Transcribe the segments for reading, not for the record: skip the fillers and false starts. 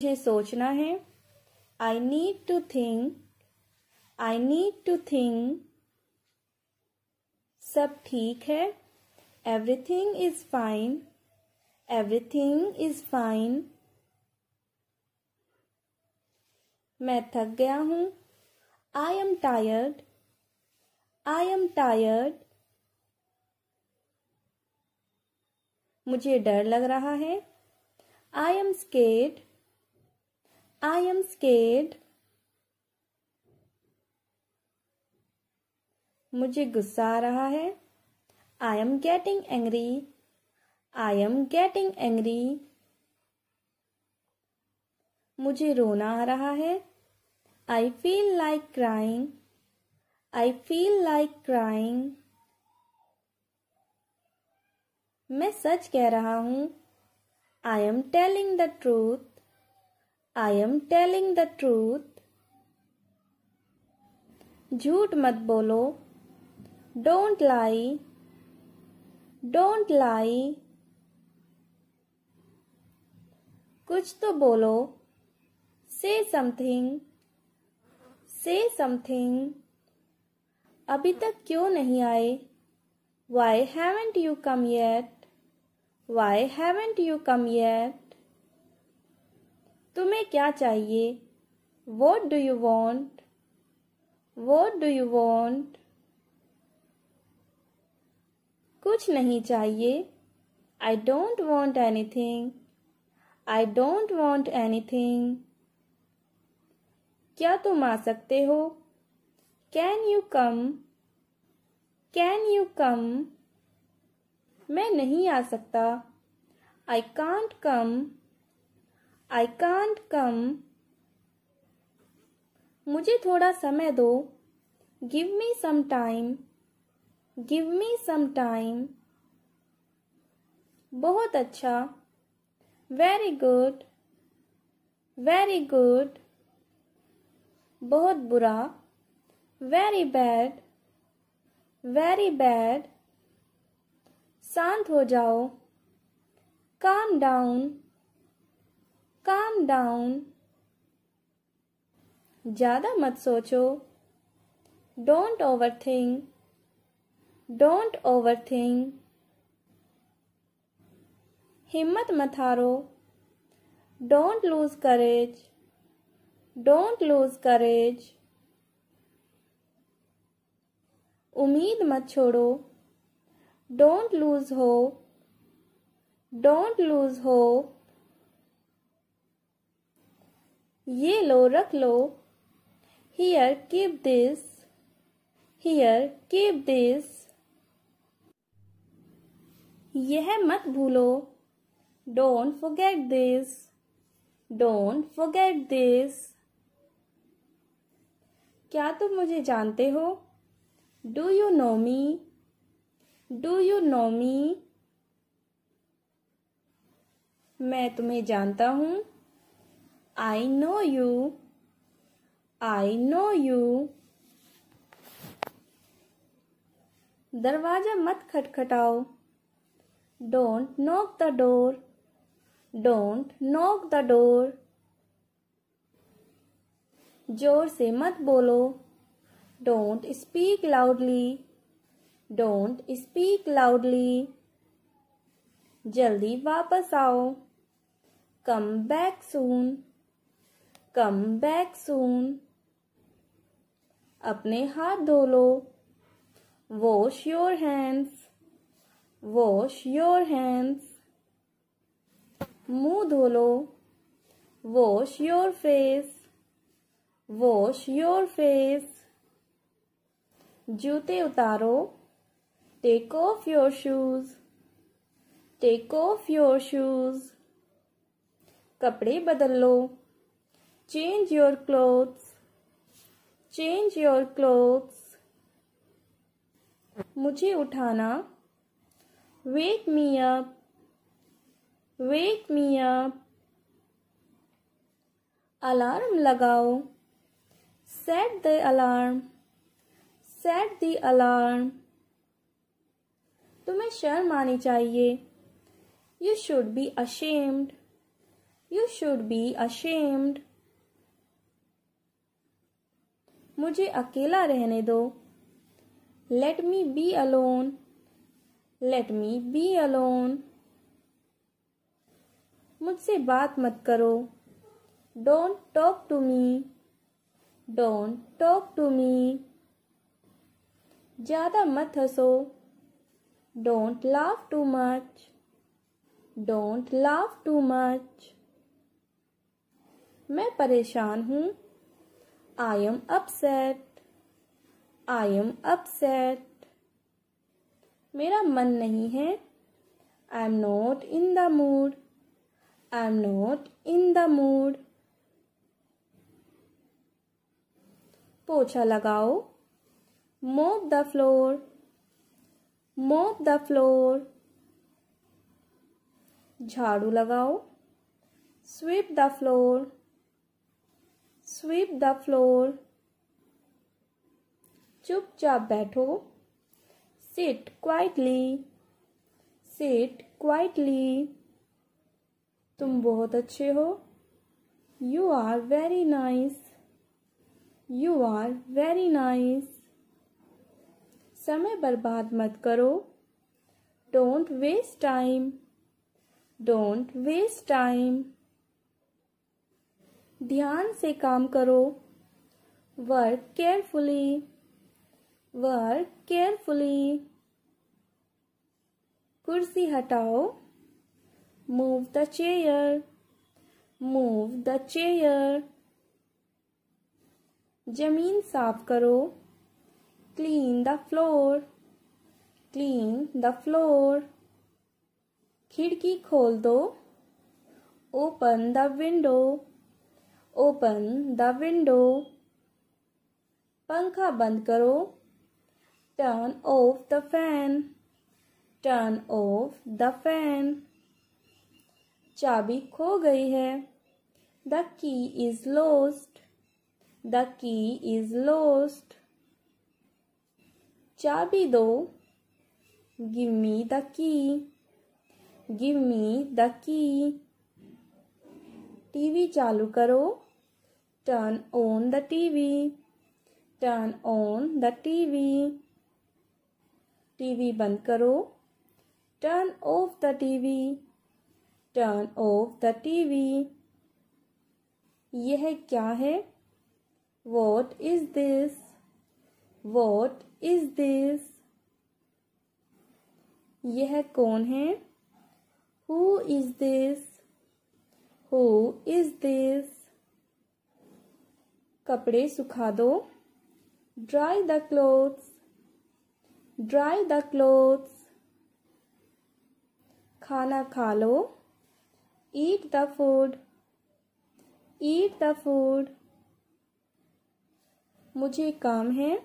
मुझे सोचना है। I need to think. I need to think. सब ठीक है। Everything is fine. Everything is fine. मैं थक गया हूँ। I am tired. I am tired. मुझे डर लग रहा है। I am scared. I am scared. मुझे गुस्सा आ रहा है। I am getting angry. I am getting angry. मुझे रोना आ रहा है। I feel like crying. I feel like crying. मैं सच कह रहा हूँ। I am telling the truth. I am telling the truth. झूठ मत बोलो। Don't lie. Don't lie. कुछ तो बोलो। Say something. Say something. अभी तक क्यों नहीं आए? Why haven't you come yet? Why haven't you come yet? तुम्हें क्या चाहिए? What do you want? What do you want? कुछ नहीं चाहिए। I don't want anything. I don't want anything. क्या तुम आ सकते हो? Can you come? Can you come? मैं नहीं आ सकता। I can't come. I can't come. मुझे थोड़ा समय दो। Give me some time. Give me some time. बहुत अच्छा। Very good. Very good. बहुत बुरा। Very bad. Very bad. शांत हो जाओ। Calm down. Calm down. ज़्यादा मत सोचो। Don't overthink. Don't overthink. हिम्मत मत हारो। Don't lose courage. Don't lose courage. उम्मीद मत छोड़ो। Don't lose hope. Don't lose hope. ये लो, रख लो। Here, keep this. Here, keep this. यह मत भूलो। Don't forget this. Don't forget this. क्या तुम मुझे जानते हो? Do you know me? Do you know me? मैं तुम्हें जानता हूँ। I know you. I know you. दरवाजा मत खटखटाओ। Don't knock the door. Don't knock the door. जोर से मत बोलो। Don't speak loudly. Don't speak loudly. जल्दी वापस आओ। Come back soon. Come back soon. अपने हाथ धो लो। Wash your hands. Wash your hands. मुंह धो लो। Wash your face. Wash your face. जूते उतारो। Take off your shoes. Take off your shoes. कपड़े बदल लो। Change your clothes. Change your clothes. मुझे उठाना। Wake me up. Wake me up. Alarm लगाओ। Set the alarm. Set the alarm. तुम्हें शर्म आनी चाहिए। You should be ashamed. You should be ashamed. मुझे अकेला रहने दो. Let me be alone. Let me be alone. मुझसे बात मत करो. Don't talk to me. Don't talk to me. ज़्यादा मत हंसो. Don't laugh too much. Don't laugh too much. मैं परेशान हूँ. I am upset. I am upset. मेरा मन नहीं है. I am not in the mood. I am not in the mood. पोछा लगाओ. Mop the floor. Mop the floor. झाड़ू लगाओ. Sweep the floor. Sweep the floor. चुपचाप बैठो. Sit quietly. Sit quietly. तुम बहुत अच्छे हो. You are very nice. You are very nice. समय बर्बाद मत करो. Don't waste time. Don't waste time. ध्यान से काम करो. Work carefully. Work carefully. कुर्सी हटाओ. Move the chair. Move the chair. जमीन साफ करो. Clean the floor. Clean the floor. खिड़की खोल दो. Open the window. Open the window. पंखा बंद करो. Turn off the fan. Turn off the fan. चाबी खो गई है. The key is lost. The key is lost. चाबी दो. Give me the key. Give me the key. TV चालू करो. Turn on the TV. Turn on the TV. TV बंद करो. Turn off the TV. Turn off the TV. यह क्या है? What is this? What is this? यह कौन है? Who is this? Who is this? कपड़े सुखा दो. Dry the clothes. Dry the clothes. खाना खा लो. Eat the food. Eat the food. मुझे काम है.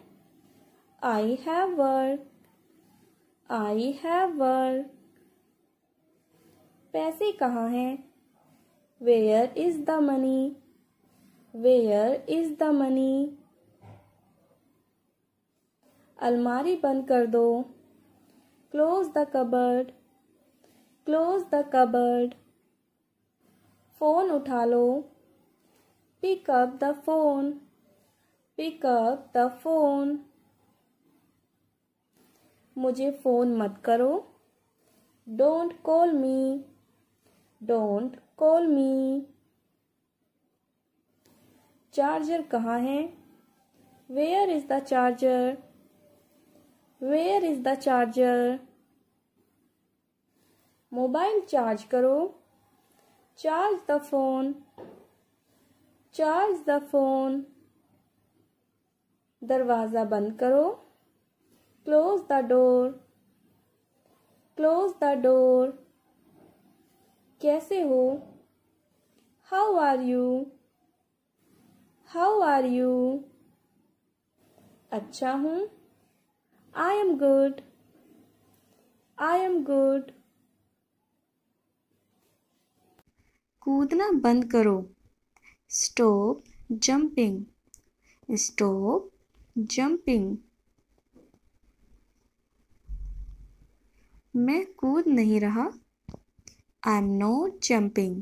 I have work. I have work. पैसे कहाँ हैं? Where is the money? Where is the money? अलमारी बंद कर दो. Close the cupboard. Close the cupboard. Phone उठा लो. Pick up the phone. Pick up the phone. मुझे फोन मत करो. Don't call me. Don't call me. Charger कहाँ है? Where is the charger? Where is the charger? Mobile charge करो. Charge the phone. Charge the phone. दरवाज़ा बंद करो. Close the door. Close the door. कैसे हो? How are you? How are you? अच्छा हूँ. I am good. I am good. कूदना बंद करो. Stop jumping. Stop jumping. मैं कूद नहीं रहा. I am not jumping.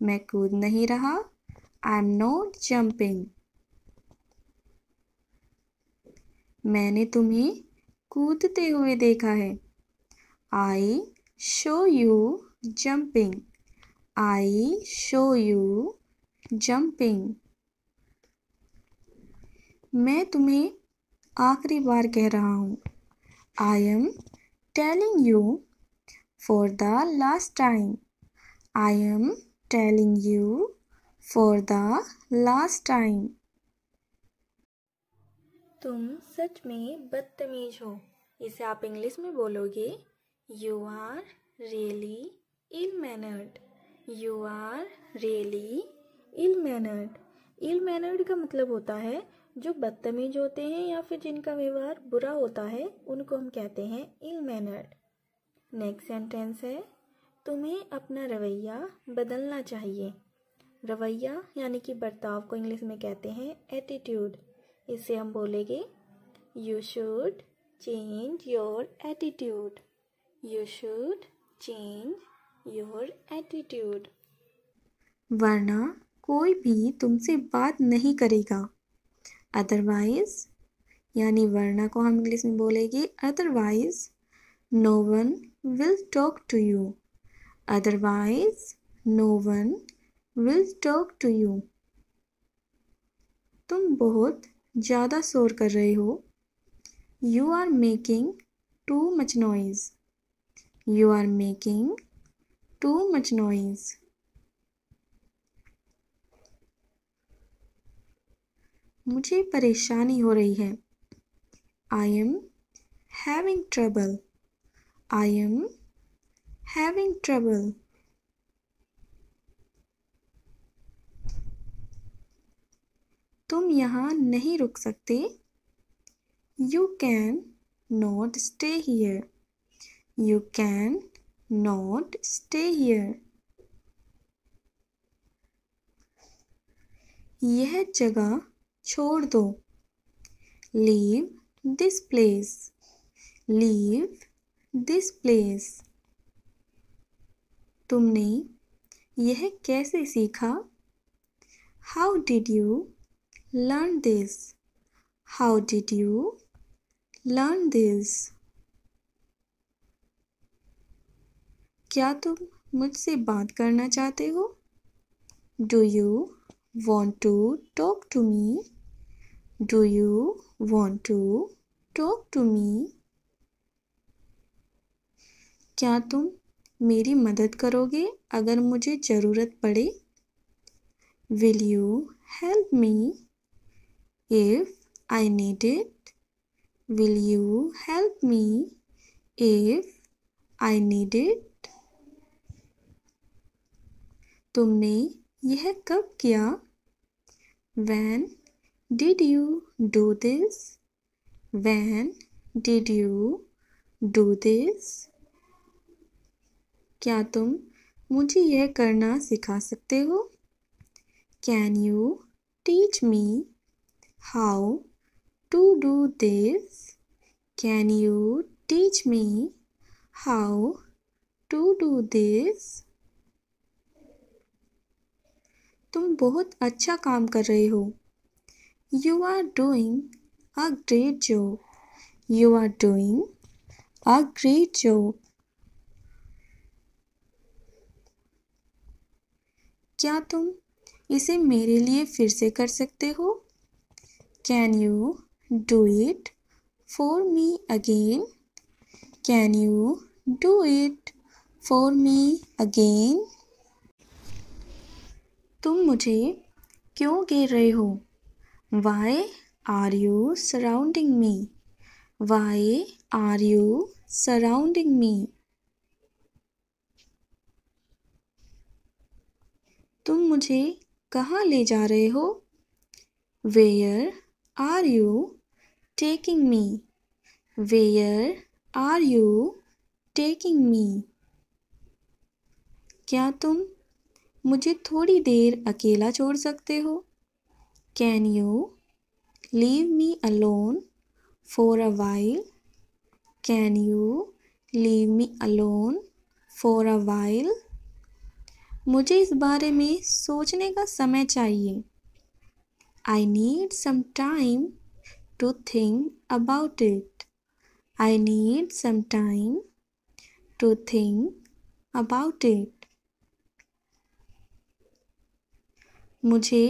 मैं कूद नहीं रहा। I am not jumping. मैंने तुम्हें कूदते हुए देखा है। I show you jumping. I show you jumping. मैं तुम्हें आखिरी बार कह रहा हूँ। I am telling you for the last time. I am telling you for the last time. तुम सच में बदतमीज हो। इसे आप इंग्लिश में बोलोगे you are really ill mannered. You are really ill mannered. Ill mannered का मतलब होता है जो बदतमीज होते हैं या फिर जिनका व्यवहार बुरा होता है, उनको हम कहते हैं इल मैनर्ड। नेक्स्ट सेंटेंस है, तुम्हें अपना रवैया बदलना चाहिए। रवैया यानी कि बर्ताव को इंग्लिश में कहते हैं एटीट्यूड। इसे हम बोलेंगे you should change your attitude. You should change your attitude. वरना कोई भी तुमसे बात नहीं करेगा। अदरवाइज यानी वरना को हम इंग्लिश में बोलेंगे otherwise no one will talk to you. Otherwise no one will talk to you. तुम बहुत ज़्यादा शोर कर रहे हो। You are making too much noise. You are making too much noise. मुझे परेशानी हो रही है। I am having trouble. I am having trouble. तुम यहाँ नहीं रुक सकते। You can not stay here. You can not stay here. यह जगह छोड़ दो। Leave this place. Leave this place. तुमने यह कैसे सीखा? How did you learn this? How did you learn this? क्या तुम मुझसे बात करना चाहते हो? Do you want to talk to me? Do you want to talk to me? क्या तुम मेरी मदद करोगे अगर मुझे ज़रूरत पड़े? Will you help me if I need it? Will you help me if I need it? तुमने यह कब किया? When did you do this? When did you do this? क्या तुम मुझे यह करना सिखा सकते हो? Can you teach me how to do this? Can you teach me how to do this? तुम बहुत अच्छा काम कर रहे हो। You are doing a great job. You are doing a great job. क्या तुम इसे मेरे लिए फिर से कर सकते हो? Can you do it for me again? Can you do it for me again? तुम मुझे क्यों घेर रहे हो? Why are you surrounding me? Why are you surrounding me? तुम मुझे कहाँ ले जा रहे हो? Where are you taking me? Where are you taking me? क्या तुम मुझे थोड़ी देर अकेला छोड़ सकते हो? Can you leave me alone for a while? Can you leave me alone for a while? मुझे इस बारे में सोचने का समय चाहिए। I need some time to think about it. I need some time to think about it. मुझे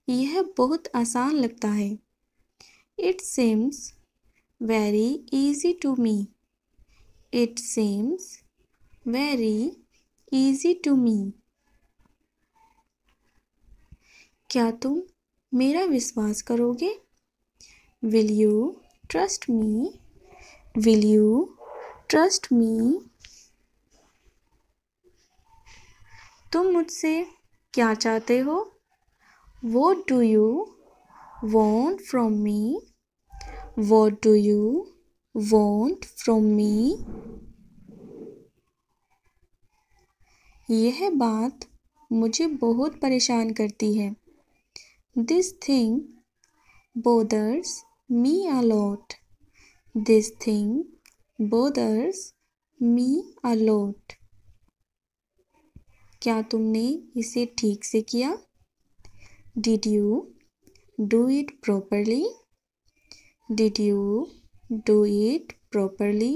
यह बहुत आसान लगता है। It seems very easy to me. It seems very easy to me. क्या तुम मेरा विश्वास करोगे? Will you trust me? Will you trust me? तुम मुझसे क्या चाहते हो? What do you want from me? What do you want from me? यह बात मुझे बहुत परेशान करती है। This thing bothers me a lot. This thing bothers me a lot. क्या तुमने इसे ठीक से किया? Did you do it properly? Did you do it properly?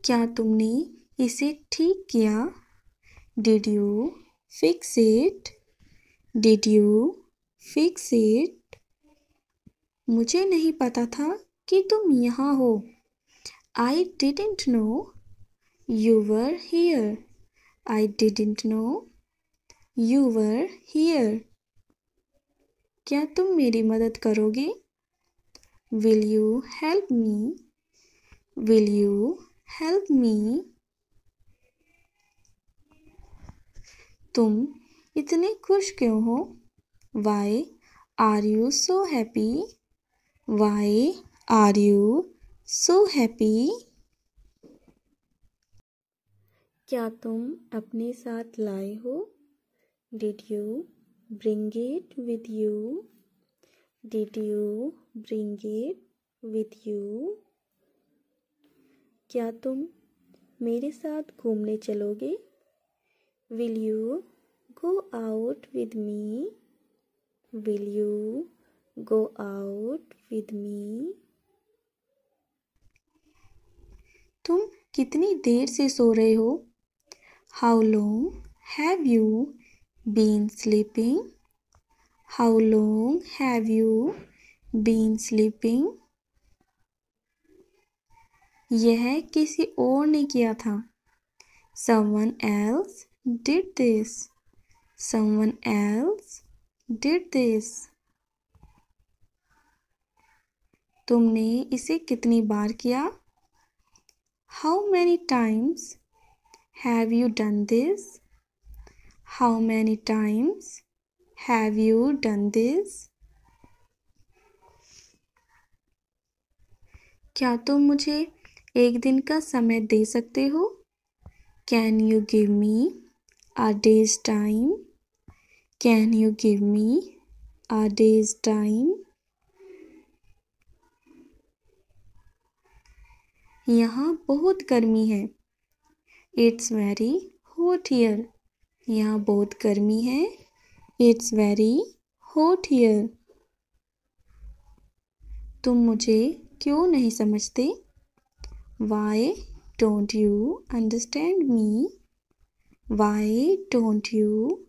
क्या तुमने इसे ठीक किया? Did you fix it? Did you fix it? मुझे नहीं पता था कि तुम यहाँ हो। I didn't know you were here. I didn't know you were here. क्या तुम मेरी मदद करोगे? Will you help me? Will you help me? तुम इतने खुश क्यों हो? Why are you so happy? Why are you so happy? क्या तुम अपने साथ लाए हो? Did you bring it with you? Did you bring it with you? क्या तुम मेरे साथ घूमने चलोगे? Will you go out with me? Will you go out with me? तुम कितनी देर से सो रहे हो? How long have you been sleeping? How long have you been sleeping? यह किसी और ने किया था। Someone else did this. Someone else did this. तुमने इसे कितनी बार किया? How many times have you done this? How many times have you done this? क्या तुम मुझे एक दिन का समय दे सकते हो? Can you give me a day's time? Can you give me a day's time? यहाँ बहुत गर्मी है। It's very hot here. यहाँ बहुत गर्मी है। It's very hot here. तुम मुझे क्यों नहीं समझते? Why don't you understand me? Why don't you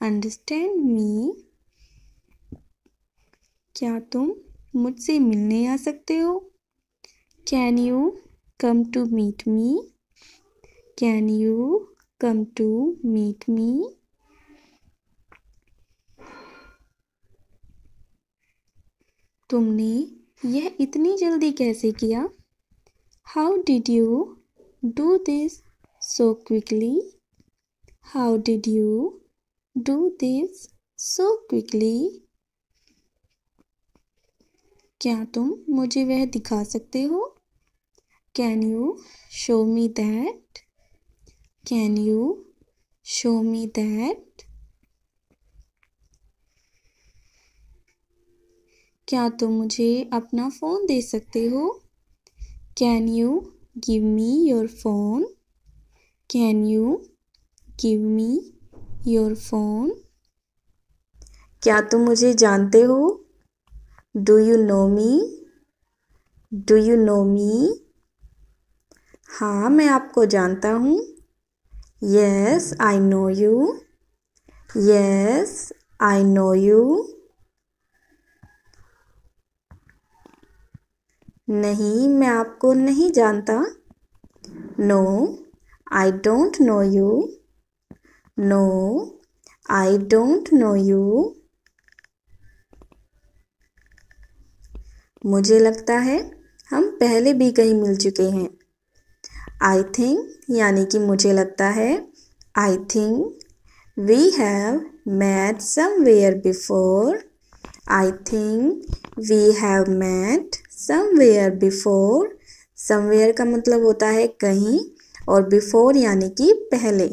understand me? क्या तुम मुझसे मिलने आ सकते हो? Can you come to meet me? Can you come to meet me? तुमने यह इतनी जल्दी कैसे किया? How did you do this so quickly? How did you do this so quickly? क्या तुम मुझे वह दिखा सकते हो? Can you show me that? Can you show me that? क्या तुम मुझे अपना फ़ोन दे सकते हो? Can you give me your phone? Can you give me your phone? क्या तुम मुझे जानते हो? Do you know me? Do you know me? हाँ, मैं आपको जानता हूँ. Yes, I know you. Yes, I know you. नहीं, मैं आपको नहीं जानता. No, I don't know you. No, I don't know you. मुझे लगता है हम पहले भी कहीं मिल चुके हैं. I think यानी कि मुझे लगता है. I think we have met somewhere before. I think we have met somewhere before. Somewhere का मतलब होता है कहीं और before यानी कि पहले.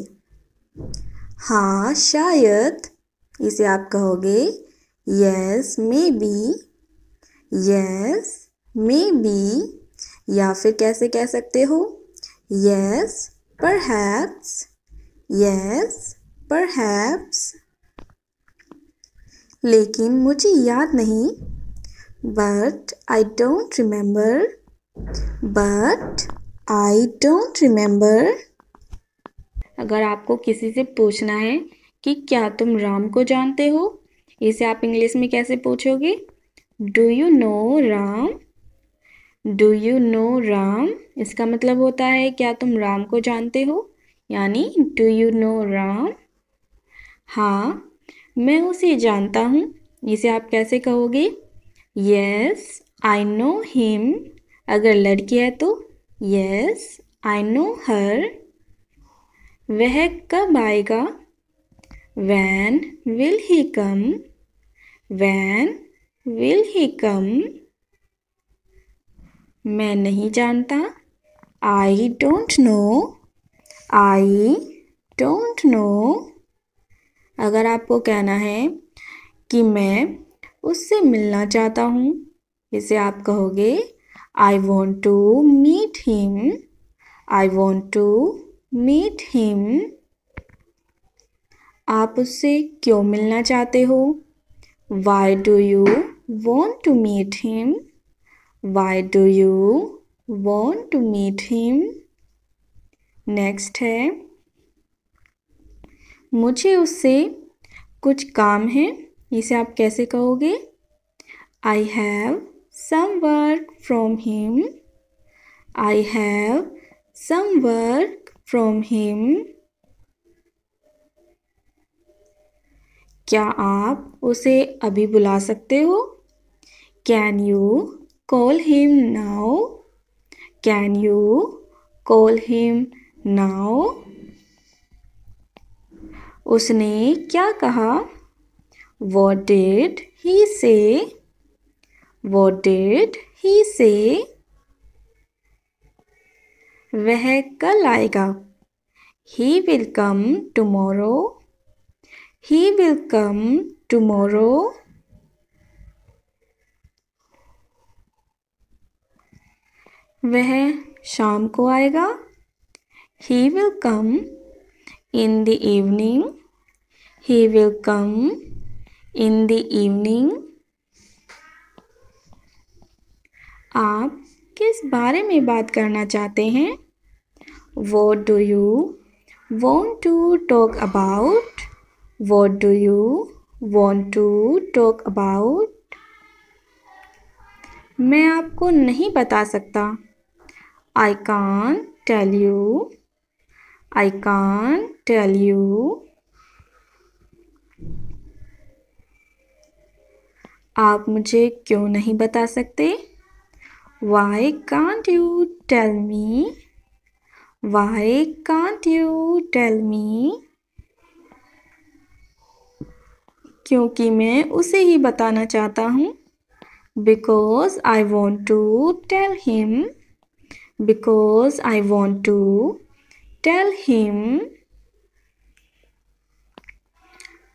हाँ, शायद. इसे आप कहोगे yes, maybe. Yes, maybe. या फिर कैसे कह सकते हो? Yes, perhaps. Yes, perhaps. लेकिन मुझे याद नहीं. But I don't remember. But I don't remember. अगर आपको किसी से पूछना है कि क्या तुम राम को जानते हो, इसे आप इंग्लिश में कैसे पूछोगे? Do you know Ram? Do you know Ram? इसका मतलब होता है क्या तुम राम को जानते हो? यानी Do you know राम? हाँ, मैं उसे जानता हूँ. इसे आप कैसे कहोगे? Yes, I know him. अगर लड़की है तो Yes, I know her. वह कब आएगा? When will he come? When will he come? मैं नहीं जानता. I don't know. I don't know. अगर आपको कहना है कि मैं उससे मिलना चाहता हूँ, इसे आप कहोगे I want to meet him. I want to meet him. आप उससे क्यों मिलना चाहते हो? Why do you want to meet him? Why do you want to meet him? Next है, मुझे उससे कुछ काम है. इसे आप कैसे कहोगे? I have some work from him. I have some work from him. क्या आप उसे अभी बुला सकते हो? Can you call him now? Can you call him now? उसने क्या कहा? What did he say? What did he say? वह कल आएगा. He will come tomorrow. He will come tomorrow. वह शाम को आएगा. He will come in the evening. He will come in the evening. आप किस बारे में बात करना चाहते हैं? What do you want to talk about? What do you want to talk about? मैं आपको नहीं बता सकता. I can't tell you. I can't tell you. आप मुझे क्यों नहीं बता सकते? Why can't you tell me? Why can't you tell me? क्योंकि मैं उसे ही बताना चाहता हूँ. Because I want to tell him. Because I want to tell him.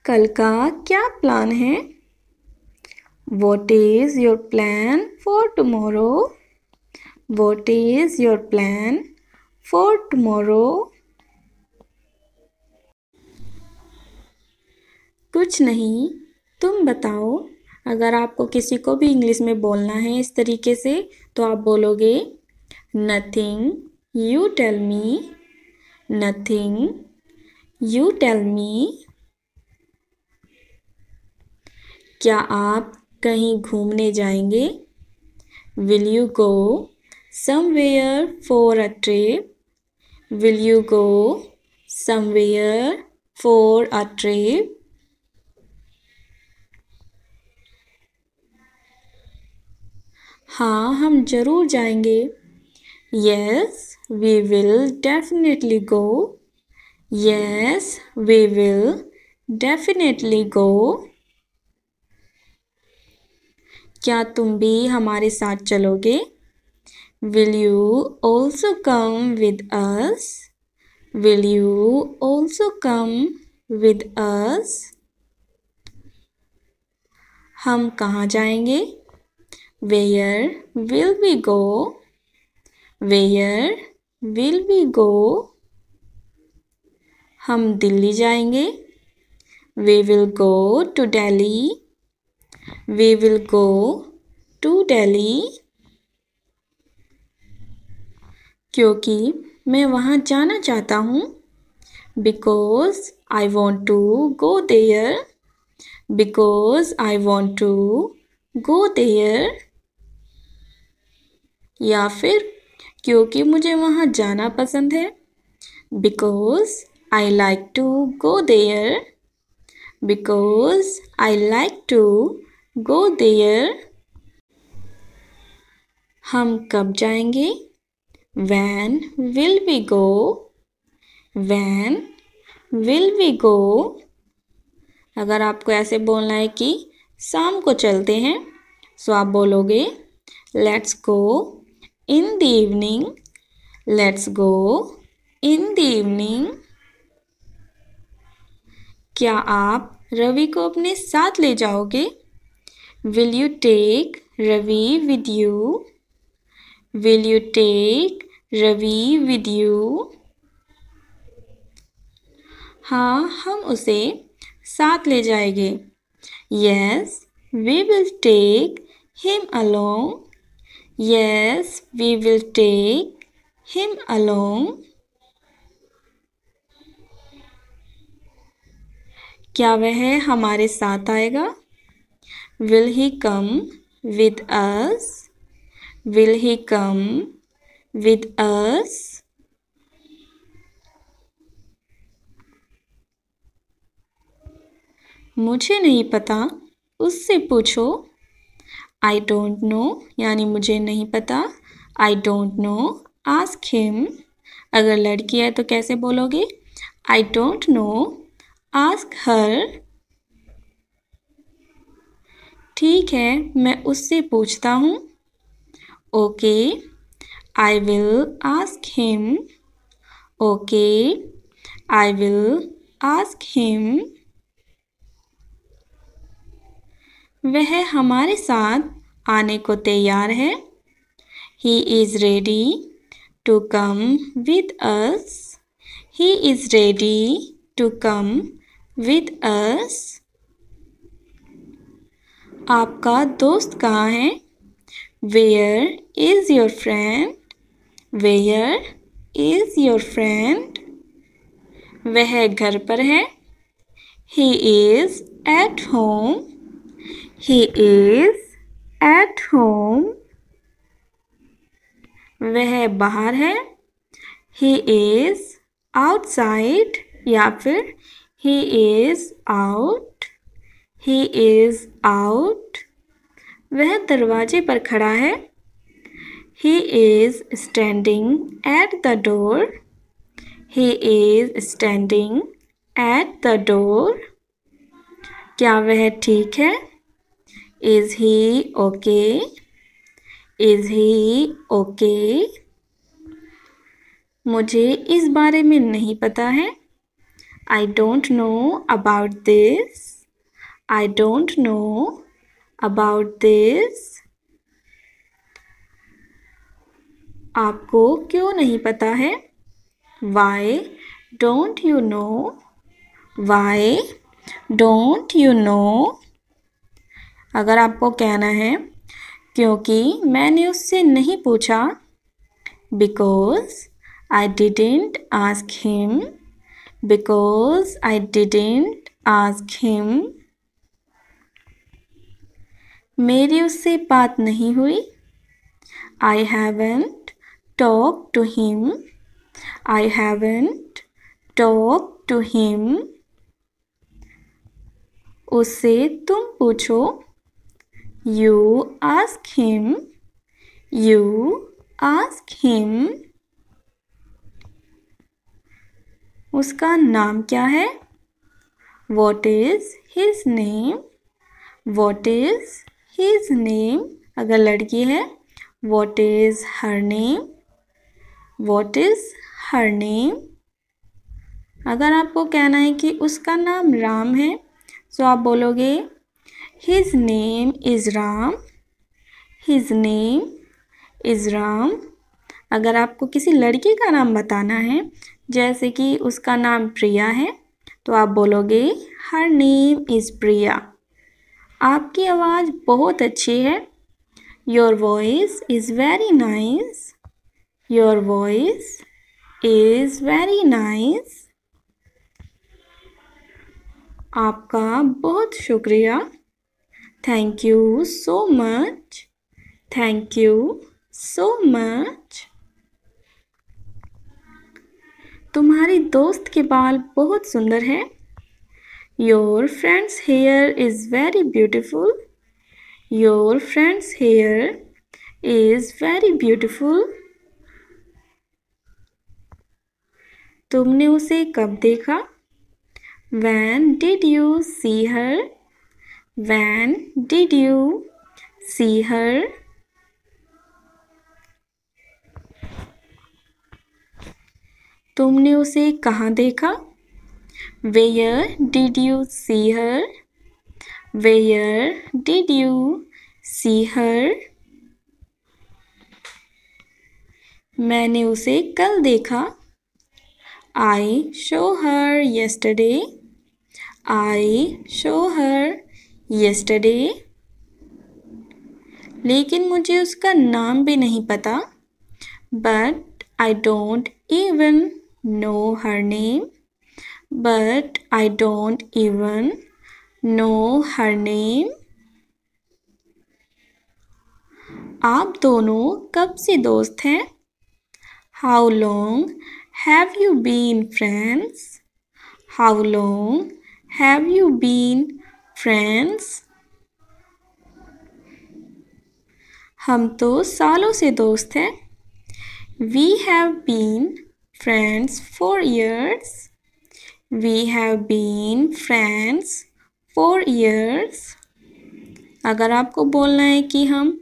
कल का क्या प्लान है? What is your plan for tomorrow? What is your plan for tomorrow? कुछ नहीं, तुम बताओ। अगर आपको किसी को भी इंग्लिश में बोलना है इस तरीके से तो आप बोलोगे nothing, you tell me. Nothing, you tell me. क्या आप कहीं घूमने जाएंगे? Will you go somewhere for a trip? Will you go somewhere for a trip? हाँ, हम जरूर जाएंगे। Yes, we will definitely go. Yes, we will definitely go. क्या तुम भी हमारे साथ चलोगे? Will you also come with us? Will you also come with us? हम कहाँ जाएंगे? Where will we go? Where will we go? हम दिल्ली जाएंगे। We will go to Delhi. We will go to Delhi. क्योंकि मैं वहाँ जाना चाहता हूँ। Because I want to go there. Because I want to go there. या फिर क्योंकि मुझे वहाँ जाना पसंद है। Because I like to go there. Because I like to go there. हम कब जाएंगे? When will we go? When will we go? अगर आपको ऐसे बोलना है कि शाम को चलते हैं तो आप बोलोगे Let's go in the evening. Let's go in the evening. क्या आप रवि को अपने साथ ले जाओगे? Will you take Ravi with you? Will you take Ravi with you? हाँ, हम उसे साथ ले जाएंगे। Yes, we will take him along. Yes, we will take him along. क्या वह हमारे साथ आएगा? Will he come with us? Will he come with us? मुझे नहीं पता, उससे पूछो। I don't know यानी मुझे नहीं पता। I don't know, ask him। अगर लड़की है तो कैसे बोलोगे? I don't know, ask her। ठीक है, मैं उससे पूछता हूँ। Okay, I will ask him। Okay, I will ask him। वह हमारे साथ आने को तैयार है। He is ready to come with us. He is ready to come with us. आपका दोस्त कहाँ है? Where is your friend? Where is your friend? वह घर पर है। He is at home. He is at home. वह बाहर है। He is outside या फिर he is out. He is out. वह दरवाजे पर खड़ा है। He is standing at the door. He is standing at the door. क्या वह ठीक है? Is he okay? Is he okay? मुझे इस बारे में नहीं पता है। I don't know about this. I don't know about this. आपको क्यों नहीं पता है? Why don't you know? Why don't you know? अगर आपको कहना है क्योंकि मैंने उससे नहीं पूछा, because I didn't ask him, because I didn't ask him. मेरी उससे बात नहीं हुई, I haven't talked to him, I haven't talked to him. उससे तुम पूछो, you ask him, you ask him. उसका नाम क्या है? What is his name? What is his name? अगर लड़की है, what is her name? What is her name? अगर आपको कहना है कि उसका नाम राम है, तो आप बोलोगे his name is Ram, his name is Ram. अगर आपको किसी लड़की का नाम बताना है, जैसे कि उसका नाम प्रिया है, तो आप बोलोगे her name is Priya. आपकी आवाज़ बहुत अच्छी है, your voice is very nice, your voice is very nice. आपका बहुत शुक्रिया, thank you so much, thank you so much. तुम्हारी दोस्त के बाल बहुत सुंदर हैं, your friend's hair is very beautiful, your friend's hair is very beautiful. तुमने उसे कब देखा? When did you see her? When did you see her? तुमने उसे कहाँ देखा? Where did you see her? Where did you see her? मैंने उसे कल देखा, I saw her yesterday, I saw her yesterday. लेकिन मुझे उसका नाम भी नहीं पता, but I don't even know her name, but I don't even know her name. आप दोनों कब से दोस्त हैं? How long have you been friends? How long have you been friends? हम तो सालों से दोस्त हैं. We have been friends for years. We have been friends for years. अगर आपको बोलना है कि हम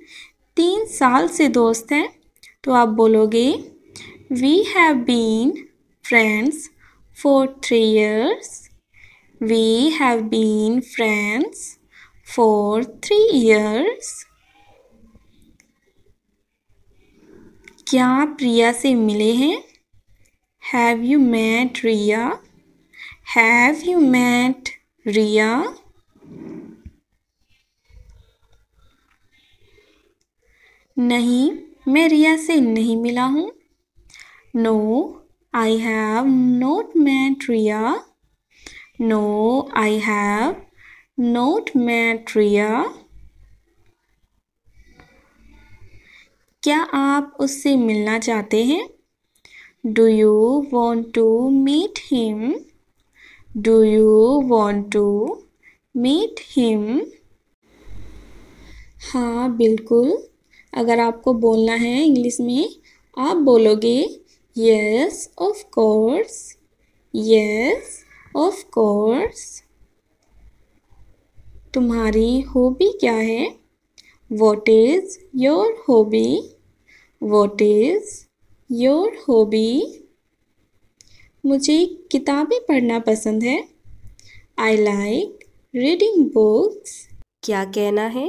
3 साल से दोस्त हैं, तो आप बोलोगे We have been friends for 3 years. We have been friends for 3 years. क्या आप प्रिया से मिले हैं? Have you met Riya? Have you met Riya? नहीं, मैं रिया से नहीं मिला हूँ. No, I have not met Riya. No, I have not met Riya. क्या आप उससे मिलना चाहते हैं? Do you want to meet him? Do you want to meet him? हाँ बिल्कुल. अगर आपको बोलना है इंग्लिश में, आप बोलोगे Yes, of course. Yes, of course. तुम्हारी हॉबी क्या है? What is your hobby? What is your hobby? मुझे किताबें पढ़ना पसंद है. I like reading books. क्या कहना है?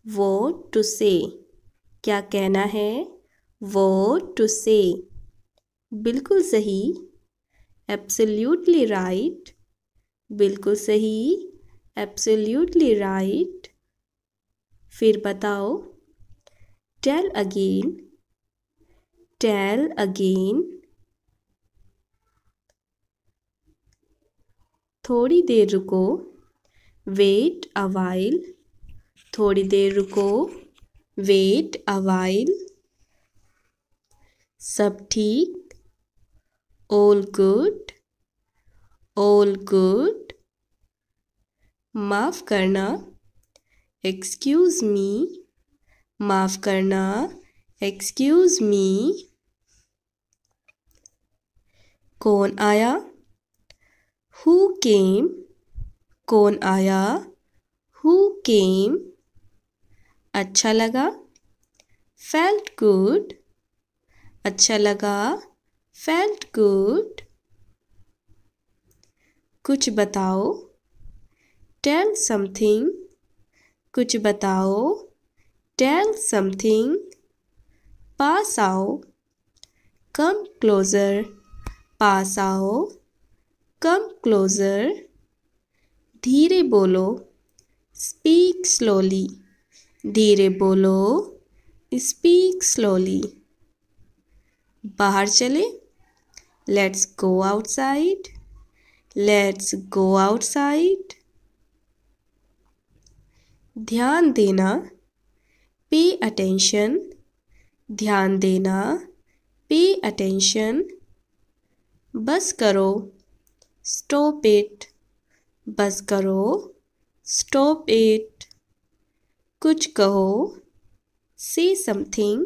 What to say? क्या कहना है? What to say? बिल्कुल सही। Absolutely right. बिल्कुल सही। Absolutely right. फिर बताओ। Tell again. Tell again. थोड़ी देर रुको। Wait a while. थोड़ी देर रुको। Wait a while. सब ठीक। All good. All good. माफ़ करना। Excuse me. माफ़ करना। Excuse me. कौन आया? Who came? कौन आया? Who came? अच्छा लगा? Felt good. अच्छा लगा? Felt good. कुछ बताओ। Tell something. कुछ बताओ। Tell something. पास आओ। Come closer. पास आओ। Come closer. धीरे बोलो। Speak slowly. धीरे बोलो। Speak slowly. बाहर चले। Let's go outside. Let's go outside. ध्यान देना। Pay attention. ध्यान देना। Pay attention. बस करो। Stop it. बस करो। Stop it. कुछ कहो। Say something.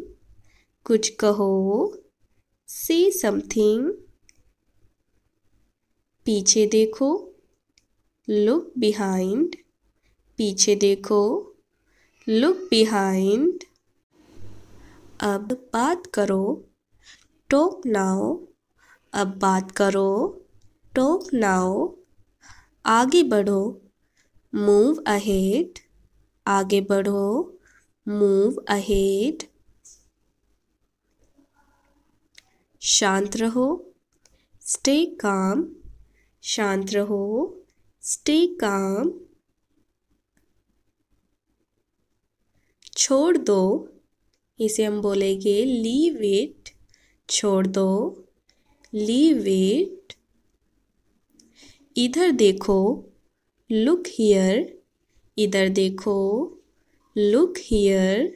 कुछ कहो। Say something. पीछे देखो। Look behind. पीछे देखो। Look behind. अब बात करो। Talk now. अब बात करो। Talk now. आगे बढ़ो। Move ahead. आगे बढ़ो। Move ahead. शांत रहो। Stay calm. शांत रहो। Stay calm. छोड़ दो। इसे हम बोलेंगे leave it. छोड़ दो। Leave it. इधर देखो। Look here. इधर देखो। Look here.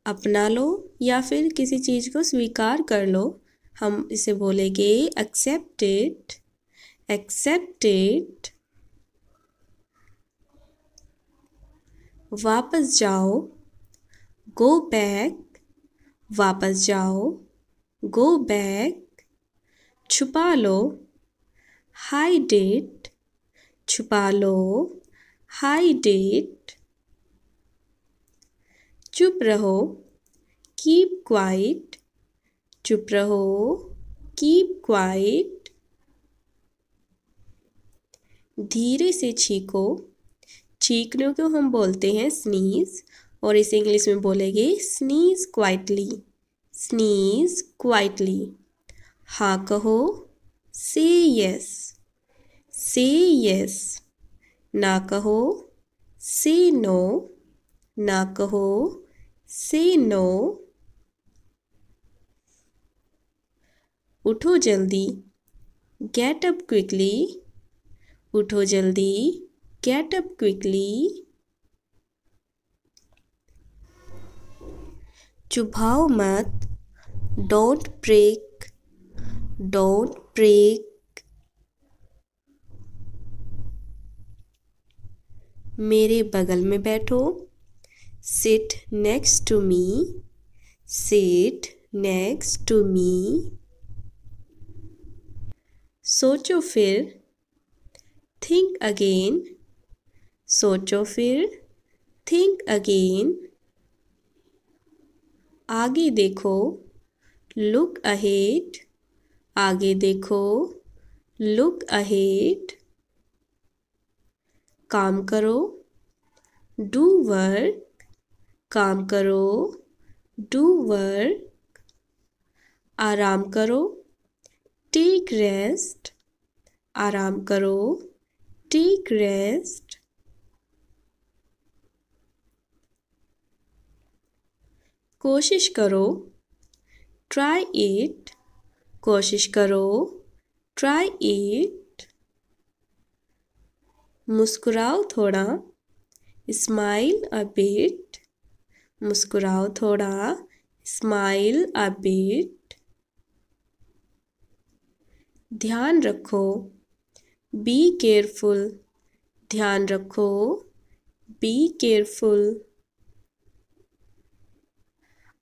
अपना लो या फिर किसी चीज़ को स्वीकार कर लो। हम इसे बोलेंगे accept it. Accept it. वापस जाओ। Go back. वापस जाओ। Go back. छुपा लो। Hide it. छुपा लो। Hide it. चुप रहो। Keep quiet. चुप रहो। Keep quiet. धीरे से छींको। छींकने को हम बोलते हैं sneeze और इसे इंग्लिश में बोलेंगे sneeze quietly. Sneeze quietly. हाँ कहो। Say yes. Say yes. ना कहो। Say no. ना कहो। Say no. उठो जल्दी। Get up quickly. उठो जल्दी। Get up quickly. चुभाओ मत। Don't break. Don't break. मेरे बगल में बैठो। Sit next to me. Sit next to me. सोचो फिर। Think again. सोचो फिर। Think again. आगे देखो। Look ahead. आगे देखो। Look ahead. काम करो। Do work. काम करो, डू वर्क। आराम करो, टेक रेस्ट। आराम करो, टेक रेस्ट। कोशिश करो, ट्राई इट। कोशिश करो, ट्राई इट। मुस्कुराओ थोड़ा, स्माइल अ बिट। मुस्कुराओ थोड़ा, स्माइल अ बिट। ध्यान रखो, बी केयरफुल। ध्यान रखो, बी केयरफुल।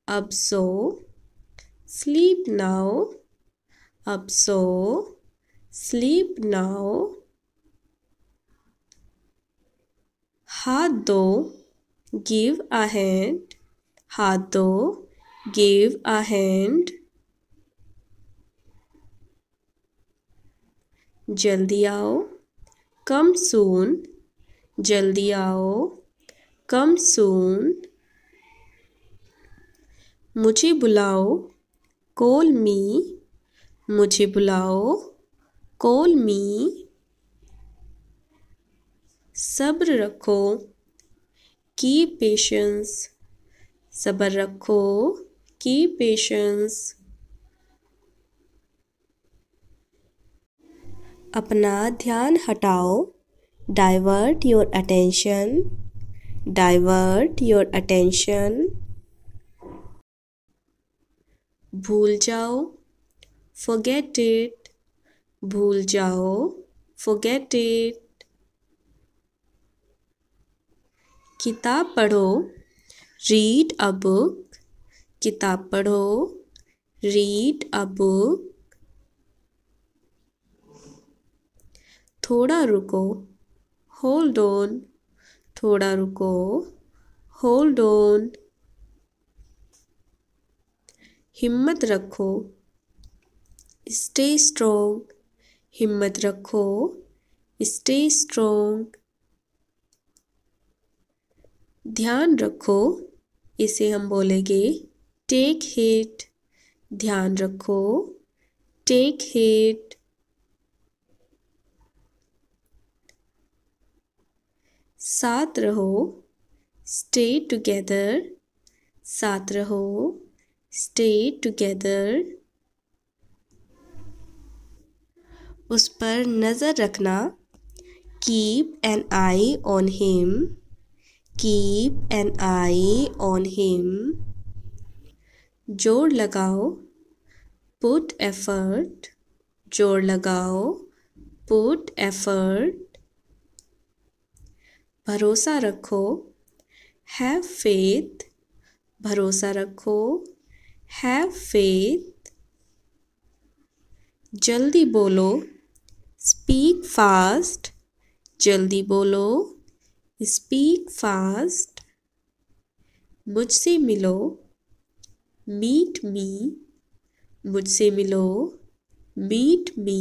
अब सो, स्लीप नाउ। अब सो, स्लीप नाउ। हाथ दो, गिव अ हैंड। हाथ दो, गिव अ हैंड। जल्दी आओ, कम सून। जल्दी आओ, कम सून। मुझे बुलाओ, कॉल मी। मुझे बुलाओ, कॉल मी। सब्र रखो, कीप पेशेंस। सब्र रखो, कीप पेशेंस। अपना ध्यान हटाओ, divert your attention. Divert your attention. भूल जाओ, forget it। भूल जाओ, forget it। किताब पढ़ो, read a book। किताब पढ़ो, read a book। थोड़ा रुको, hold on। थोड़ा रुको, hold on। हिम्मत रखो, stay strong। हिम्मत रखो, stay strong। ध्यान रखो, इसे हम बोलेंगे टेक हिट। ध्यान रखो, टेक हिट। साथ रहो, स्टे टुगेदर। साथ रहो, स्टे टुगेदर। उस पर नज़र रखना, keep an I on him. Keep an I on him. जोर लगाओ, पुट एफर्ट। जोर लगाओ, पुट एफर्ट। भरोसा रखो, हैव फेथ। भरोसा रखो, हैव फेथ। जल्दी बोलो, स्पीक फास्ट। जल्दी बोलो, स्पीक फास्ट। मुझसे मिलो, मीट मी। मुझसे मिलो, मीट मी।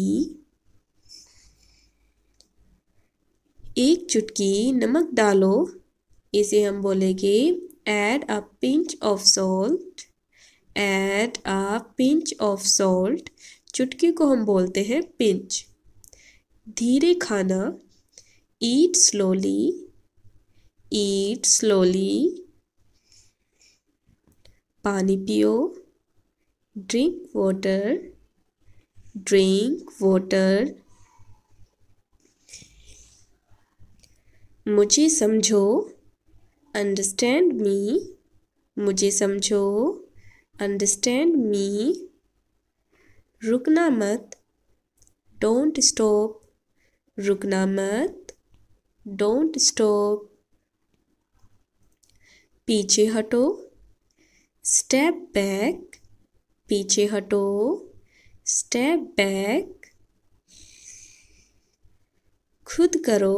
एक चुटकी नमक डालो, इसे हम बोलेंगे add a pinch of salt. Add a pinch of salt. चुटकी को हम बोलते हैं पिंच। धीरे खाना, ईट स्लोली। ईट स्लोली। पानी पियो, ड्रिंक वाटर। Drink water. मुझे समझो, अंडरस्टैंड मी। मुझे समझो, अंडरस्टैंड मी। रुकना मत, डोंट स्टॉप। रुकना मत, डोंट स्टॉप। पीछे हटो, स्टेप बैक। पीछे हटो, स्टेप बैक। खुद करो,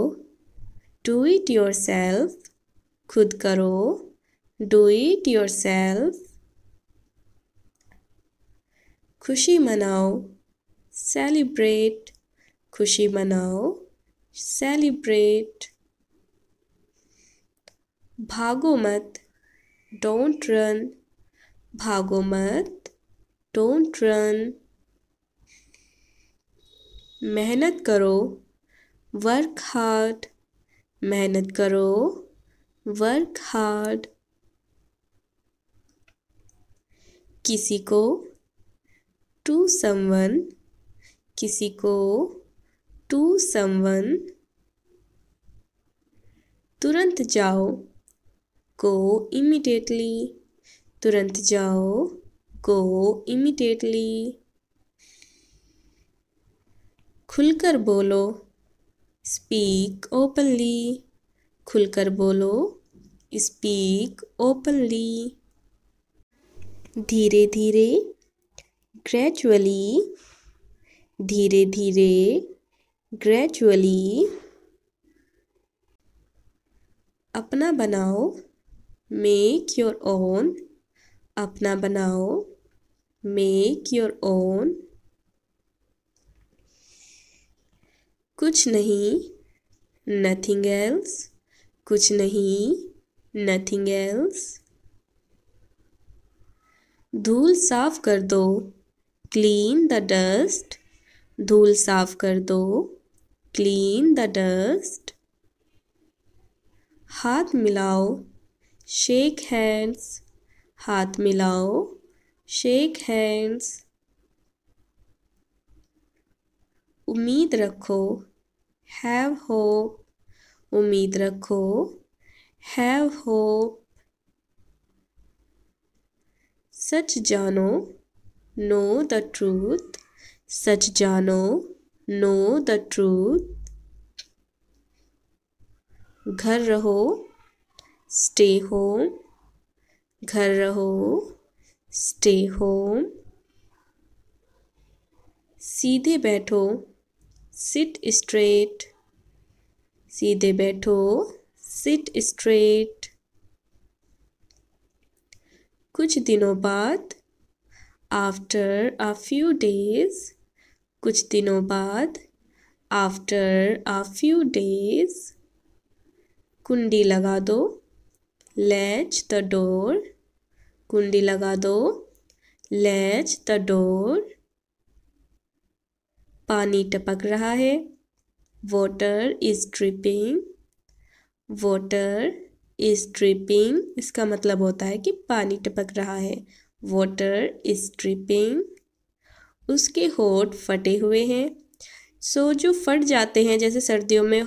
डू इट योरसेल्फ। खुद करो, डू इट योरसेल्फ। खुशी मनाओ, सेलिब्रेट। खुशी मनाओ, सेलिब्रेट। भागो मत, डोंट रन, भागो मत, डोंट रन। मेहनत करो, वर्क हार्ड, मेहनत करो, वर्क हार्ड। किसी को, टू समवन, किसी को, टू समवन। तुरंत जाओ, गो इमीडिएटली, तुरंत जाओ, गो इमीडिएटली। खुलकर बोलो, स्पीक ओपनली, खुलकर बोलो, स्पीक ओपनली। धीरे धीरे, ग्रेजुअली, धीरे धीरे, ग्रेजुअली। अपना बनाओ, मेक योर ओन, अपना बनाओ, मेक योर ओन। कुछ नहीं, नथिंग एल्स, कुछ नहीं, नथिंग एल्स। धूल साफ कर दो, क्लीन द डस्ट, धूल साफ कर दो, क्लीन द डस्ट। हाथ मिलाओ, शेक हैंड्स, हाथ मिलाओ, शेक हैंड्स। उम्मीद रखो, हैव होप, उम्मीद रखो, हैव होप। सच जानो, नो द ट्रूथ, सच जानो, नो द ट्रूथ। घर रहो, स्टे होम, घर रहो, स्टे होम। सीधे बैठो, सिट स्ट्रेट, सीधे बैठो, सिट स्ट्रेट। कुछ दिनों बाद, आफ्टर अ फ्यू डेज, कुछ दिनों बाद, आफ्टर अ फ्यू डेज। कुंडी लगा दो, लैच द डोर, कुंडी लगा दो, लैच द डोर। पानी टपक रहा है, water is dripping, water is dripping. इसका मतलब होता है कि पानी टपक रहा है, वाटर इज ड्रिपिंग। उसके होठ फटे हुए हैं। सो जो फट जाते हैं, जैसे सर्दियों में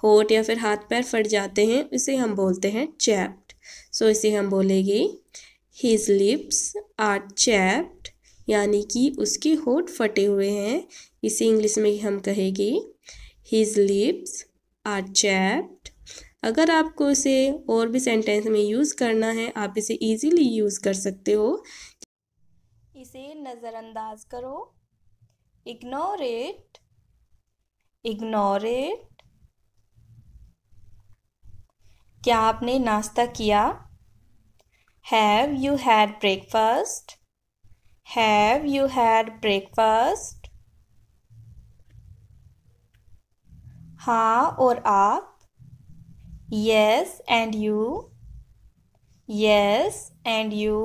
होठ या फिर हाथ पैर फट जाते हैं, इसे हम बोलते हैं चैप्ड। सो इसे हम बोलेंगे हिज लिप्स आर चैप्ड, यानी कि उसके होठ फटे हुए हैं। इसे इंग्लिश में हम कहेंगे हिज लिप्स आर चैप्ड। अगर आपको इसे और भी सेंटेंस में यूज़ करना है, आप इसे इजीली यूज़ कर सकते हो। इसे नज़रअंदाज करो, इग्नोर इट, इग्नोर इट। क्या आपने नाश्ता किया? Have you had breakfast, have you had breakfast. हाँ और आप? Yes and you, yes and you.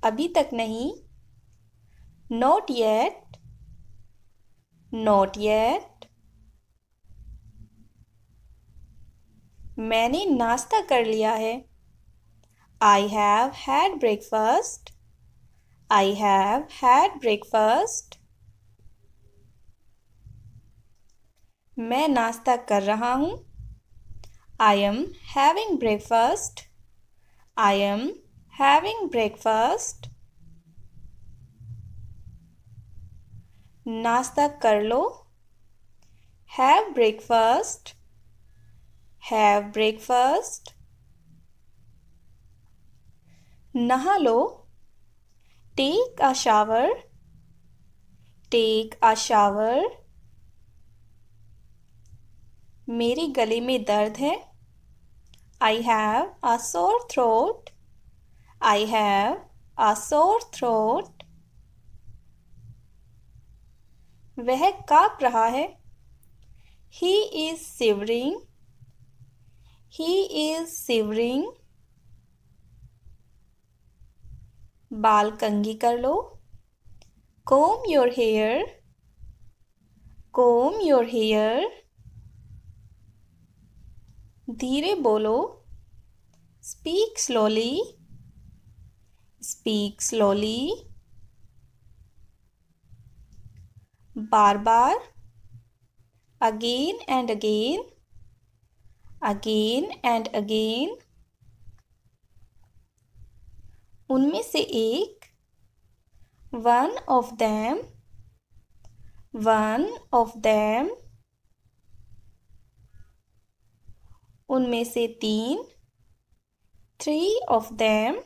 अभी तक नहीं, नॉट येट, नॉट येट। मैंने नाश्ता कर लिया है, I have had breakfast, I have had breakfast. मैं नाश्ता कर रहा हूँ, I am having breakfast, I am having breakfast. नाश्ता कर लो, हैव ब्रेकफास्ट, हैव ब्रेकफास्ट। नहा लो, take a shower, take a shower. मेरे गले में दर्द है, I have a sore throat, I have a sore throat. वह काँप रहा है, he is shivering, He is shivering. बाल कंघी कर लो. Comb your hair. Comb your hair. धीरे बोलो. Speak slowly. Speak slowly. Bar bar. Again and again. Again and again. उनमें से एक. One of them. One of them. उनमें से तीन. Three of them.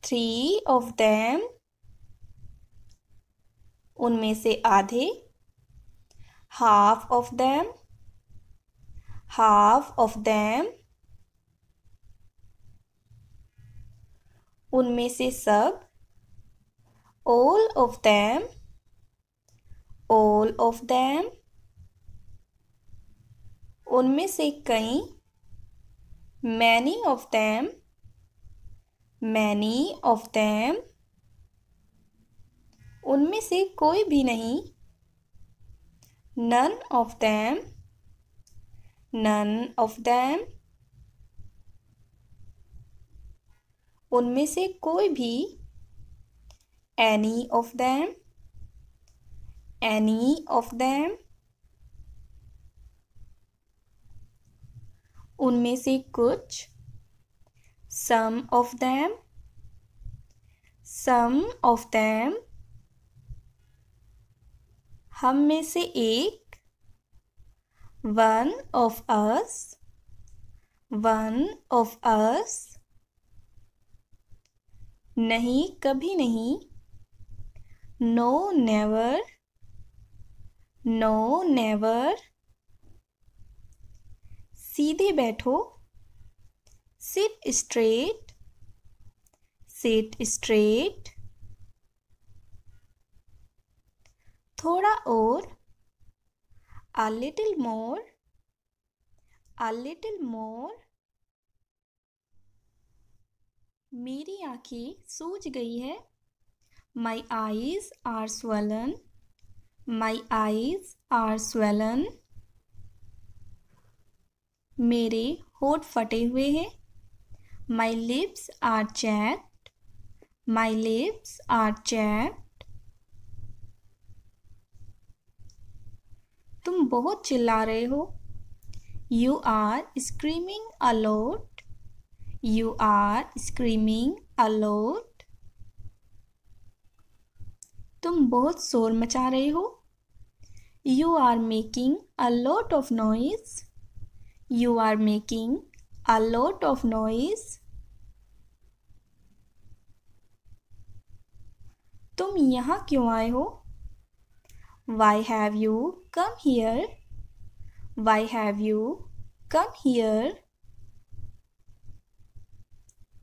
Three of them. उनमें से आधे. Half of them. Half of them. उनमें से सब. All of them. All of them. उनमें से कई. Many of them. Many of them. उनमें से कोई भी नहीं. None of them. None of them. उनमें से कोई भी. Any of them. Any of them. उनमें से कुछ. Some of them. Some of them. हम में से एक. One of us. One of us. नहीं, कभी नहीं. No, never. No, never. सीधे बैठो. Sit straight. Sit straight. थोड़ा और. A little more. A little more. मेरी आंखें सूज गई है. My eyes are swollen. My eyes are swollen. मेरे होठ फटे हुए हैं. My lips are chapped. My lips are chapped. तुम बहुत चिल्ला रहे हो. You are screaming a lot. You are screaming a lot. तुम बहुत शोर मचा रहे हो. You are making a lot of noise. You are making a lot of noise. तुम यहाँ क्यों आए हो? Why have you come here? Why have you come here?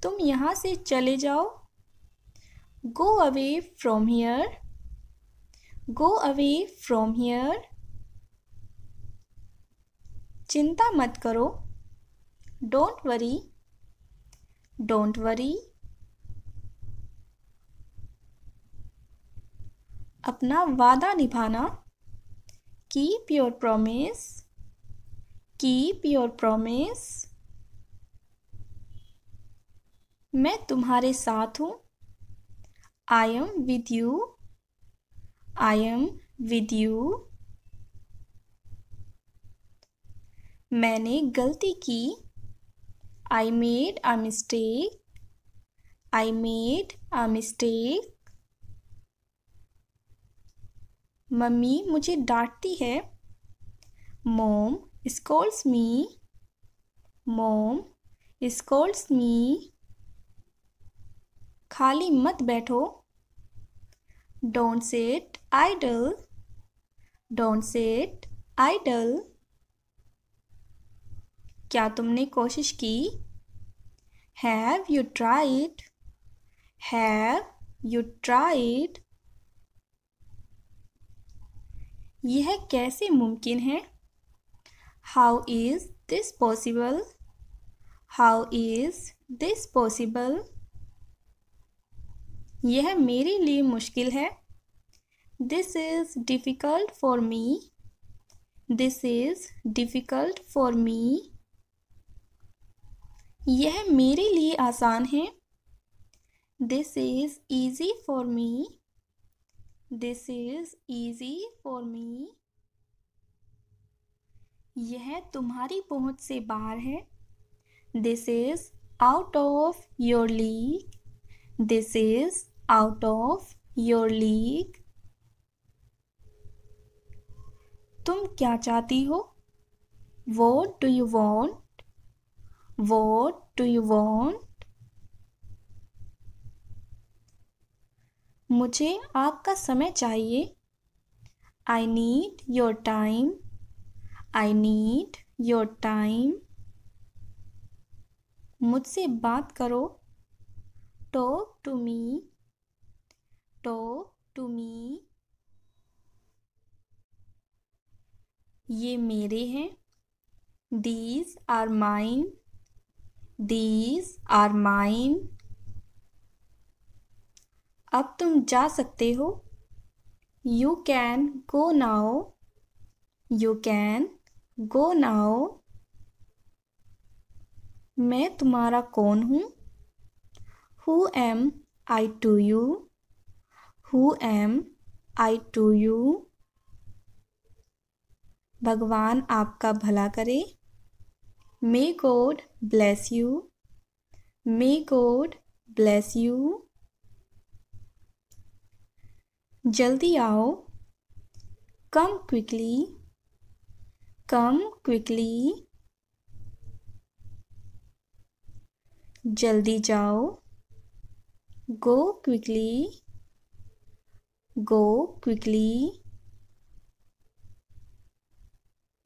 तुम यहाँ से चले जाओ. Go away from here. Go away from here. चिंता मत करो. Don't worry. Don't worry. अपना वादा निभाना. Keep your promise. Keep your promise. मैं तुम्हारे साथ हूँ. I am with you. I am with you. मैंने गलती की. I made a mistake. I made a mistake. Mummy मुझे डांटती है. Mom scolds me. Mom scolds me. खाली मत बैठो. Don't sit idle. Don't sit idle. क्या तुमने कोशिश की? Have you tried? Have you tried? यह कैसे मुमकिन है? How is this possible? How is this possible? यह मेरे लिए मुश्किल है. This is difficult for me. This is difficult for me. यह मेरे लिए आसान है. This is easy for me. This is easy for me. यह तुम्हारी पहुंच से बाहर है. This is out of your league. This is out of your league. तुम क्या चाहती हो? What do you want? What do you want? मुझे आपका समय चाहिए. I need your time. I need your time. मुझसे बात करो. Talk to me. Talk to me. ये मेरे हैं. These are mine. These are mine. अब तुम जा सकते हो. You can go now. You can go now. मैं तुम्हारा कौन हूँ? Who am I to you? Who am I to you? भगवान आपका भला करे. May God bless you. May God bless you. जल्दी आओ. Come quickly. Come quickly. जल्दी जाओ. Go quickly. Go quickly.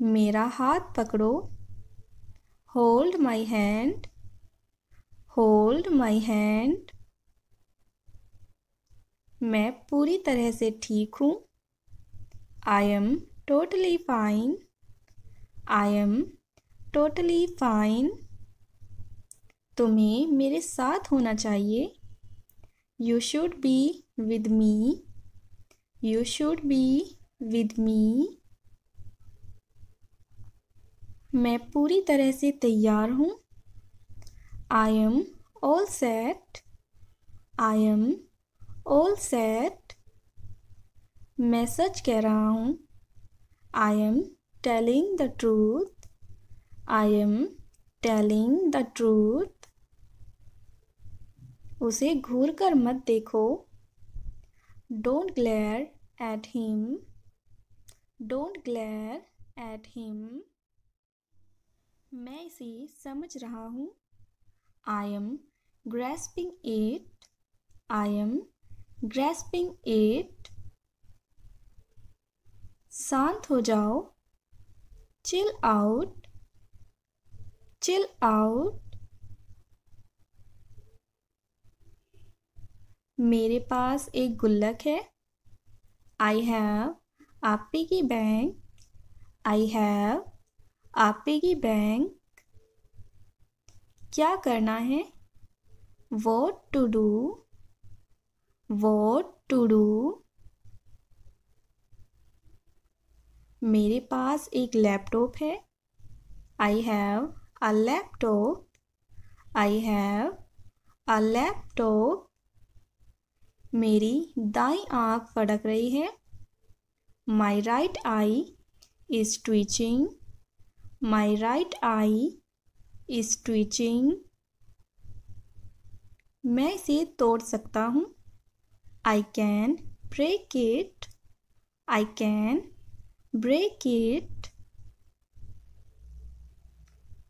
मेरा हाथ पकड़ो. Hold my hand. Hold my hand. मैं पूरी तरह से ठीक हूँ. I am totally fine. I am totally fine. तुम्हें मेरे साथ होना चाहिए. You should be with me. You should be with me. मैं पूरी तरह से तैयार हूँ. I am all set. I am all set. मैं सच कह रहा हूँ. I am telling the truth. I am telling the truth. उसे घूर कर मत देखो. Don't glare at him. Don't glare at him. मैं इसे समझ रहा हूँ. I am grasping it. I am grasping it. शांत हो जाओ. Chill out. Chill out. मेरे पास एक गुल्लक है. I have a piggy bank. I have a piggy bank. क्या करना है? What to do? What to do? मेरे पास एक लैपटॉप है. I have a laptop. I have a laptop. मेरी दाईं आँख फड़क रही है. My right eye is twitching. My right eye is twitching. मैं इसे तोड़ सकता हूँ. I can break it. I can break it.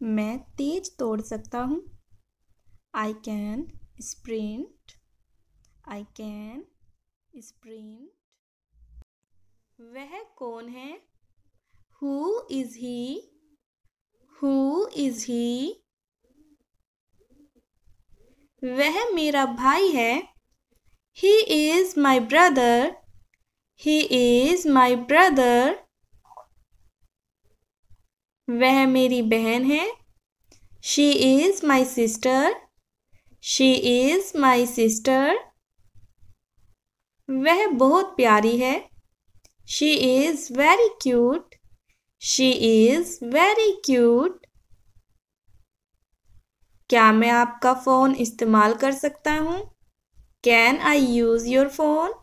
मैं तेज तोड़ सकता हूँ. I can sprint. I can sprint. वह कौन है? Who is he? Who is he? वह मेरा भाई है. He is my brother. He is my brother. वह मेरी बहन है। She is my sister. She is my sister. वह बहुत प्यारी है। She is very cute. She is very cute. क्या मैं आपका फ़ोन इस्तेमाल कर सकता हूँ? Can I use your phone?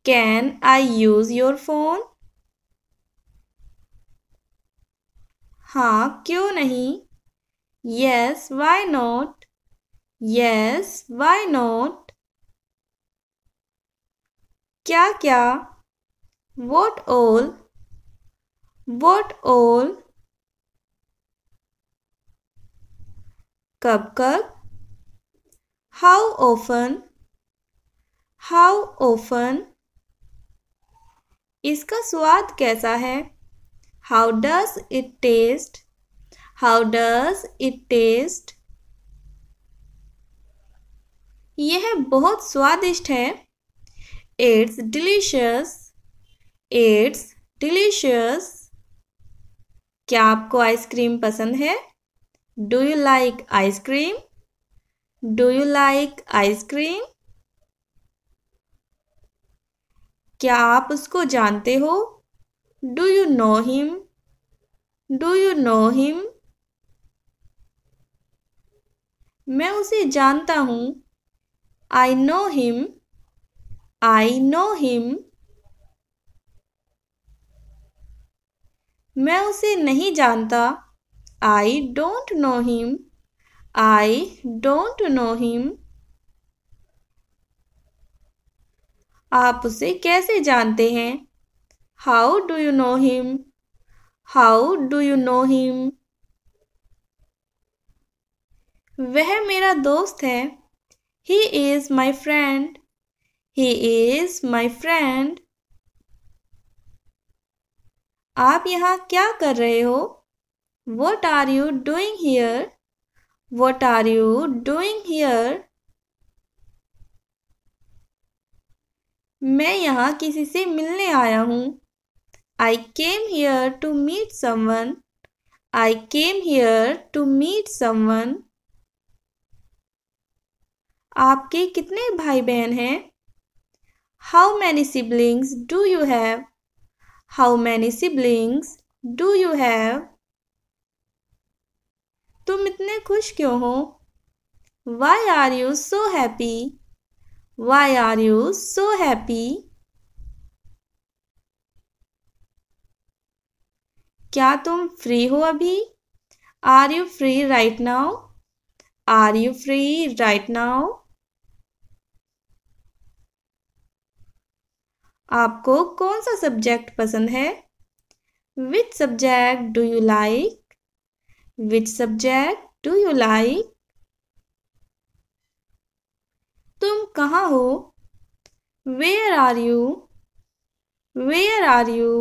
Can I use your phone? हाँ, क्यों नहीं? Yes, why not? Yes, why not? क्या क्या? What all? What all? कब कब? How often? How often? इसका स्वाद कैसा है? How does it taste? How does it taste? यह बहुत स्वादिष्ट है। It's delicious. It's delicious. क्या आपको आइसक्रीम पसंद है? Do you like ice cream? Do you like ice cream? क्या आप उसको जानते हो? Do you know him? Do you know him? मैं उसे जानता हूँ। I know him. I know him. मैं उसे नहीं जानता। I don't know him. I don't know him. आप उसे कैसे जानते हैं? How do you know him? How do you know him? वह मेरा दोस्त है। He is my friend. He is my friend. आप यहाँ क्या कर रहे हो? What are you doing here? What are you doing here? मैं यहाँ किसी से मिलने आया हूँ। I came here to meet someone. I came here to meet someone. आपके कितने भाई बहन हैं? How many siblings do you have? How many siblings do you have? तुम इतने खुश क्यों हो? Why are you so happy? Why are you so happy? क्या तुम फ्री हो अभी? Are you free right now? Are you free right now? आपको कौन सा सब्जेक्ट पसंद है? Which subject do you like? Which subject do you like? तुम कहाँ हो? Where are you? Where are you?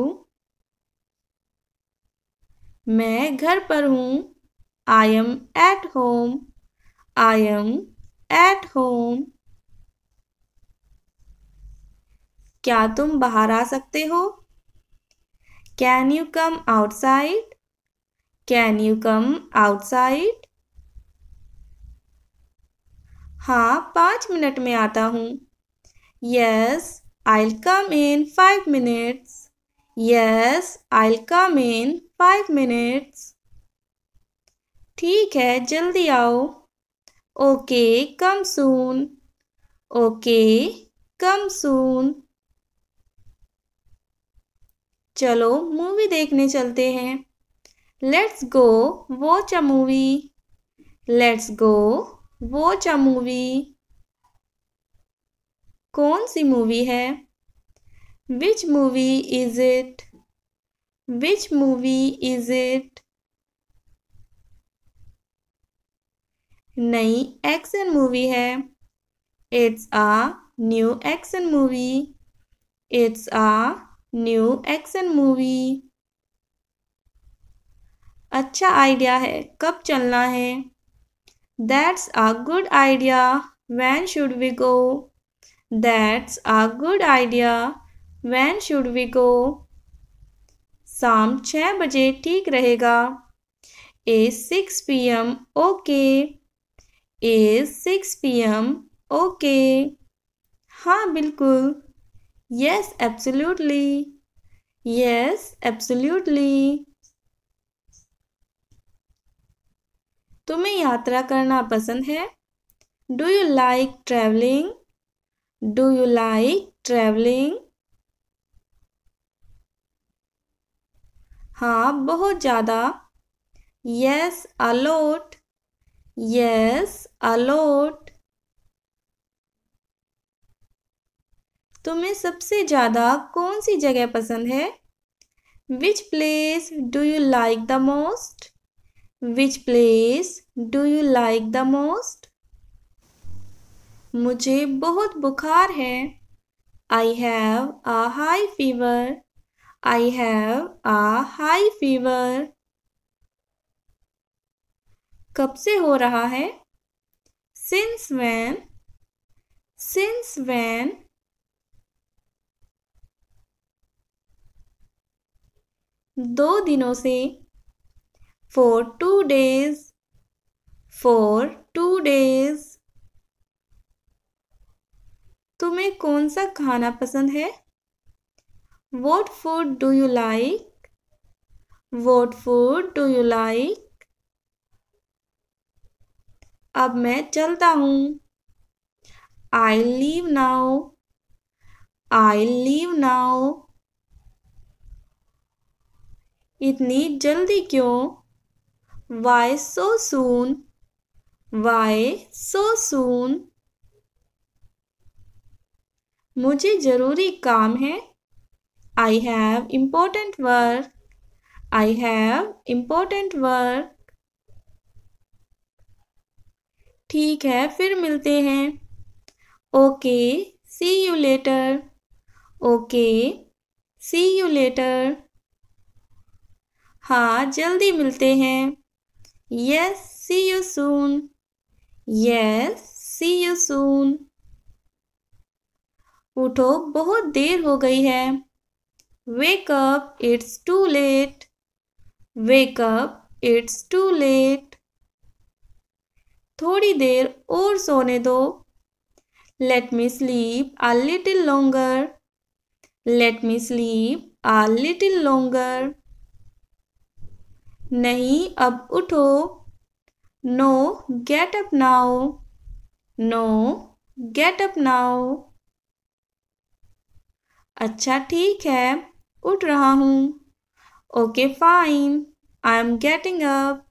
मैं घर पर हूँ। I am at home. I am at home. क्या तुम बाहर आ सकते हो? Can you come outside? Can you come outside? हाँ, 5 मिनट में आता हूँ। Yes, I'll come in 5 minutes. Yes, I'll come in 5 minutes. ठीक है, जल्दी आओ। Okay, come soon. Okay, come soon. चलो मूवी देखने चलते हैं। Let's go watch a movie. Let's go watch a movie. कौन सी मूवी है? Which movie is it? Which movie is it? नई एक्शन मूवी है। It's a new action movie. It's a new action movie. अच्छा idea है, कब चलना है? That's a good idea. When should we go? That's a good idea. When should we go? शाम 6 बजे ठीक रहेगा। Is 6 p.m. okay? Is 6 p.m. okay? हाँ बिल्कुल। Yes, absolutely. Yes, absolutely. तुम्हें यात्रा करना पसंद है? Do you like traveling? Do you like traveling? हाँ बहुत ज़्यादा। Yes, a lot. Yes, a lot. तुम्हें सबसे ज़्यादा कौन सी जगह पसंद है? Which place do you like the most? Which place do you like the most? मुझे बहुत बुखार है। I have a high fever. I have a high fever. कब से हो रहा है? Since when? Since when? दो दिनों से। For 2 days. For 2 days. तुम्हें कौन सा खाना पसंद है? What food do you like? What food do you like? अब मैं चलता हूँ। I'll leave now. I'll leave now. इतनी जल्दी क्यों? Why so soon? Why so soon? मुझे जरूरी काम है। I have important work. I have important work. ठीक है फिर मिलते हैं। Okay, see you later. Okay, see you later. हाँ जल्दी मिलते हैं। Yes, see you soon. Yes, see you soon. उठो बहुत देर हो गई है। Wake up, it's too late. Wake up, it's too late. थोड़ी देर और सोने दो। Let me sleep a little longer. Let me sleep a little longer. नहीं अब उठो। No, get up now. No, get up now. अच्छा ठीक है उठ रहा हूँ। Okay, fine. I am getting up.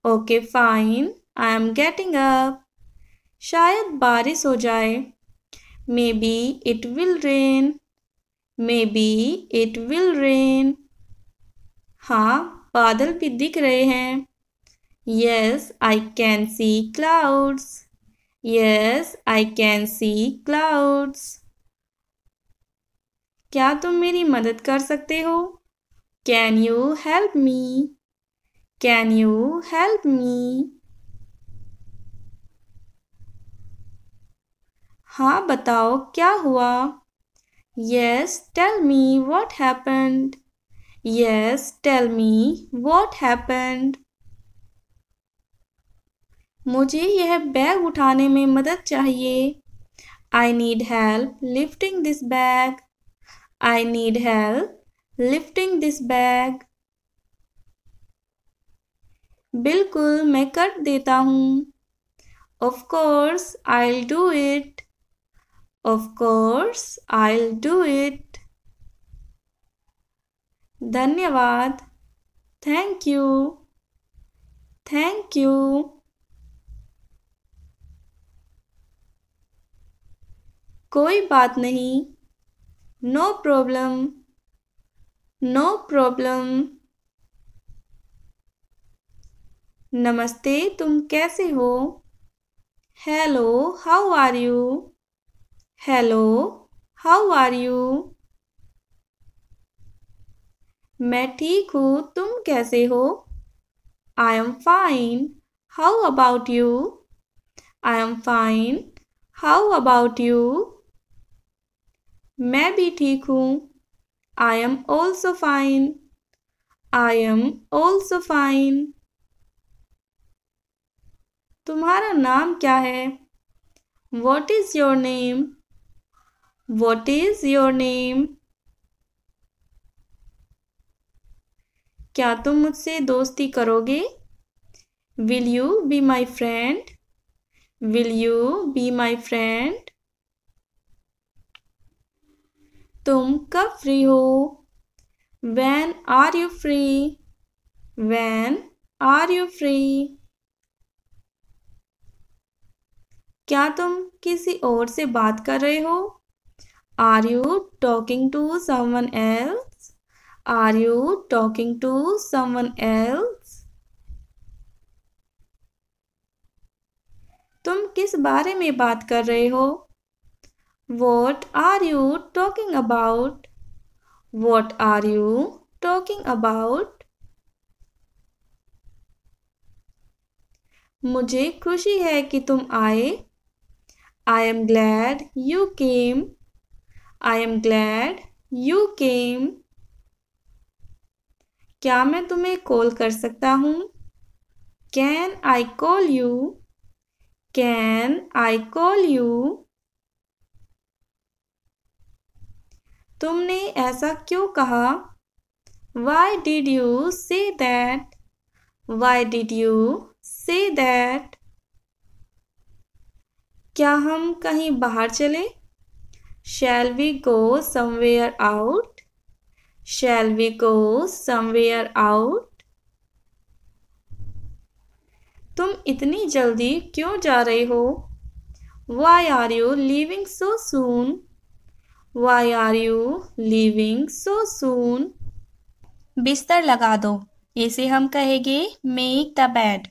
Okay, fine. I am getting up. शायद बारिश हो जाए। Maybe it will rain. Maybe it will rain. हाँ बादल भी दिख रहे हैं। Yes, I can see clouds. Yes, I can see clouds. क्या तुम मेरी मदद कर सकते हो? Can you help me? Can you help me? हाँ बताओ क्या हुआ? Yes, tell me what happened. Yes, tell me what happened. मुझे यह बैग उठाने में मदद चाहिए। I need help lifting this bag. I need help lifting this bag. बिल्कुल मैं कर देता हूँ। Of course, I'll do it. Of course, I'll do it. धन्यवाद। Thank you. Thank you. कोई बात नहीं। No problem. No problem. नमस्ते तुम कैसे हो? Hello, how are you? Hello, how are you? मैं ठीक हूँ तुम कैसे हो? I am fine. How about you? I am fine. How about you? मैं भी ठीक हूँ। I am also fine. I am also fine. तुम्हारा नाम क्या है? What is your name? What is your name? क्या तुम मुझसे दोस्ती करोगे? Will you be my friend? Will you be my friend? तुम कब फ्री हो? When are you free? When are you free? क्या तुम किसी और से बात कर रहे हो? Are you talking to someone else? Are you talking to someone else? तुम किस बारे में बात कर रहे हो? What are you talking about? What are you talking about? मुझे खुशी है कि तुम आए. I am glad you came. I am glad you came. क्या मैं तुम्हें कॉल कर सकता हूँ? Can I call you? Can I call you? तुमने ऐसा क्यों कहा? Why did you say that? Why did you say that? क्या हम कहीं बाहर चले? Shall we go somewhere out? Shall we go somewhere out? तुम इतनी जल्दी क्यों जा रहे हो? Why are you leaving so soon? Why are you leaving so soon? बिस्तर लगा दो. इसे हम कहेंगे make the bed.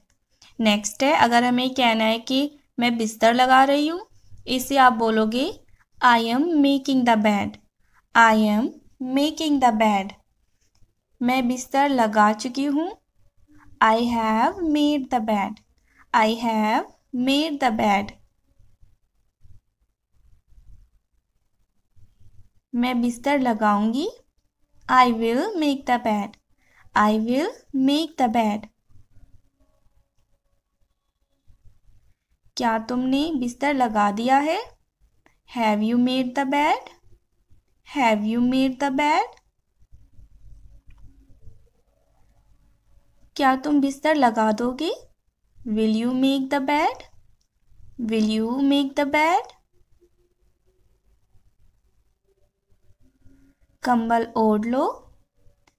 नेक्स्ट है, अगर हमें कहना है कि मैं बिस्तर लगा रही हूँ, इसे आप बोलोगे I am making the bed. I am making the bed. मैं बिस्तर लगा चुकी हूँ. I have made the bed. I have made the bed. मैं बिस्तर लगाऊंगी. I will make the bed. I will make the bed. क्या तुमने बिस्तर लगा दिया है? Have you made the bed? Have you made the bed? क्या तुम बिस्तर लगा दोगे? Will you make the bed? Will you make the bed? कंबल ओढ़ लो.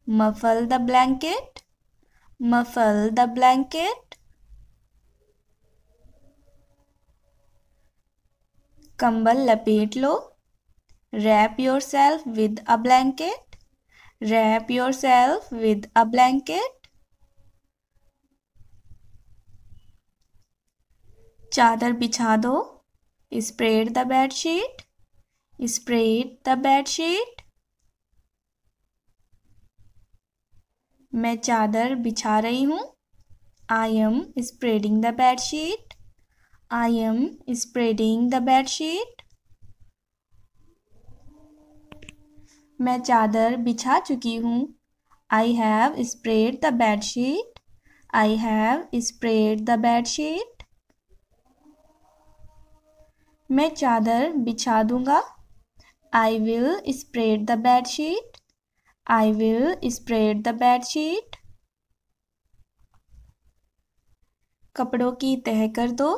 Muffle the blanket. Muffle the blanket. कंबल लपेट लो. Wrap yourself with a blanket. Wrap yourself with a blanket. चादर बिछा दो. Spread the bed sheet. Spread the bed sheet. मैं चादर बिछा रही हूँ. I am spreading the bed sheet. I am spreading the bed sheet. मैं चादर बिछा चुकी हूँ. I have spread the bed sheet. I have spread the bed sheet. मैं चादर बिछा दूंगा. I will spread the bed sheet. I will spread the bed sheet. कपड़ों की तह कर दो.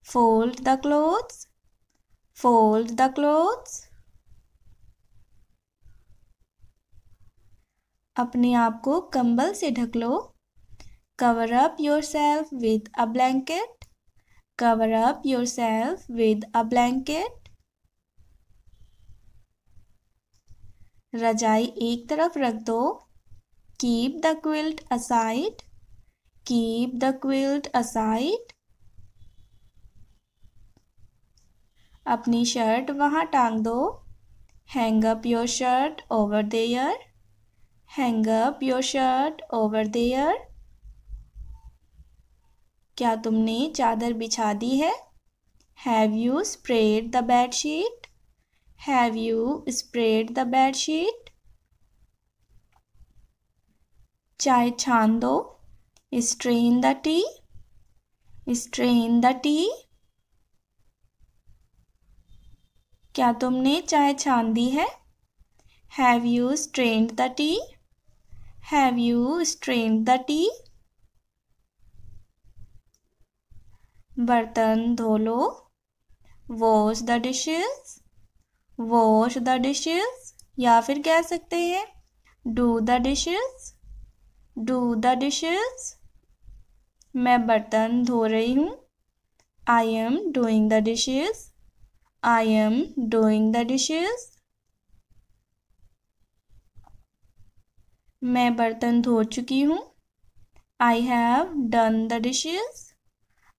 Fold the clothes. Fold the clothes. अपने आप को कंबल से ढक लो. Cover up yourself with a blanket. Cover up yourself with a blanket. रजाई एक तरफ रख दो. Keep the quilt aside. Keep the quilt aside. अपनी शर्ट वहाँ टांग दो. Hang up your shirt over there. Hang up your shirt over there. क्या तुमने चादर बिछा दी है? Have you spread the bed sheet? Have you spread the bed sheet? चाय छान दो। Strain the tea. Strain the tea. क्या तुमने चाय छान दी है? Have you strained the tea? Have you strained the tea? बर्तन धो लो। Wash the dishes. Wash the dishes या फिर कह सकते हैं do the dishes. Do the dishes. मैं बर्तन धो रही हूँ। I am doing the dishes. I am doing the dishes. मैं बर्तन धो चुकी हूँ। I have done the dishes.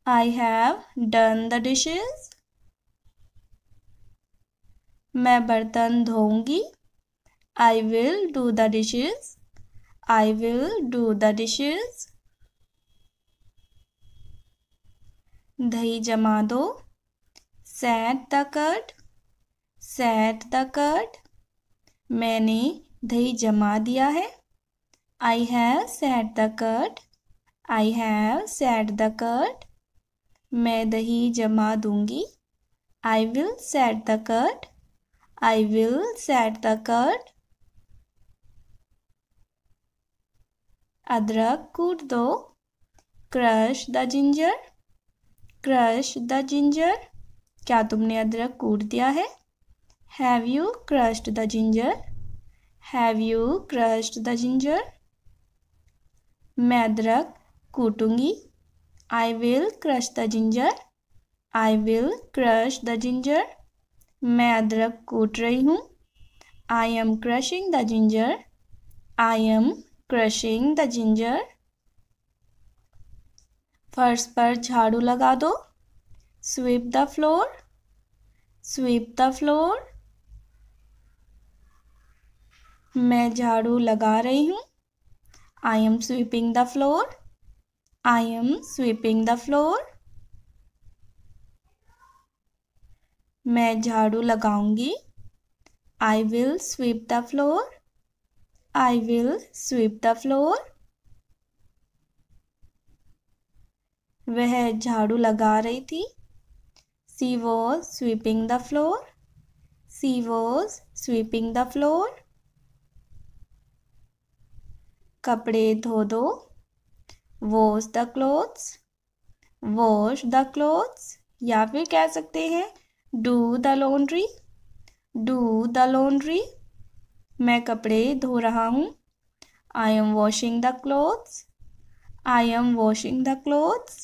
I have done the dishes. मैं बर्तन धोऊंगी। I will do the dishes. I will do the dishes. दही जमा दो। Set the curd. Set the curd. मैंने दही जमा दिया है। I have set the curd. I have set the curd. मैं दही जमा दूंगी। I will set the curd. I will set the curd. अदरक कूट दो। Crush the ginger. Crush the ginger. क्या तुमने अदरक कूट दिया है? Have you crushed the ginger? Have you crushed the ginger? मैं अदरक कूटूंगी। I will crush the ginger. I will crush the ginger. मैं अदरक कूट रही हूँ। I am crushing the ginger. I am crushing the ginger. फर्श पर झाड़ू लगा दो। Sweep the floor. Sweep the floor. मैं झाड़ू लगा रही हूँ। I am sweeping the floor. I am sweeping the floor. मैं झाड़ू लगाऊंगी। I will sweep the floor. I will sweep the floor. वह झाड़ू लगा रही थी। She was sweeping the floor. She was sweeping the floor. कपड़े धो दो। Wash the clothes. Wash the clothes. या फिर कह सकते हैं do the laundry. Do the laundry. मैं कपड़े धो रहा हूँ। I am washing the clothes. I am washing the clothes.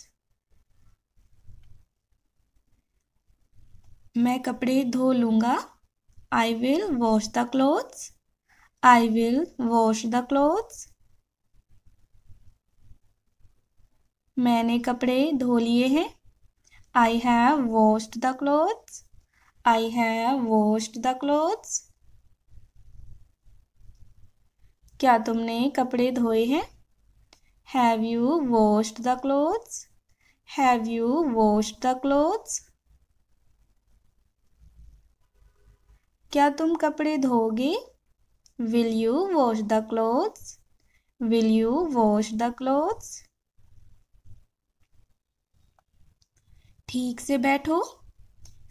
मैं कपड़े धो लूँगा। I will wash the clothes. I will wash the clothes. मैंने कपड़े धो लिए हैं। I have washed the clothes. I have washed the clothes. क्या तुमने कपड़े धोए हैं? Have you washed the clothes? Have you washed the clothes? क्या तुम कपड़े धोगे? Will you wash the clothes? Will you wash the clothes? ठीक से बैठो।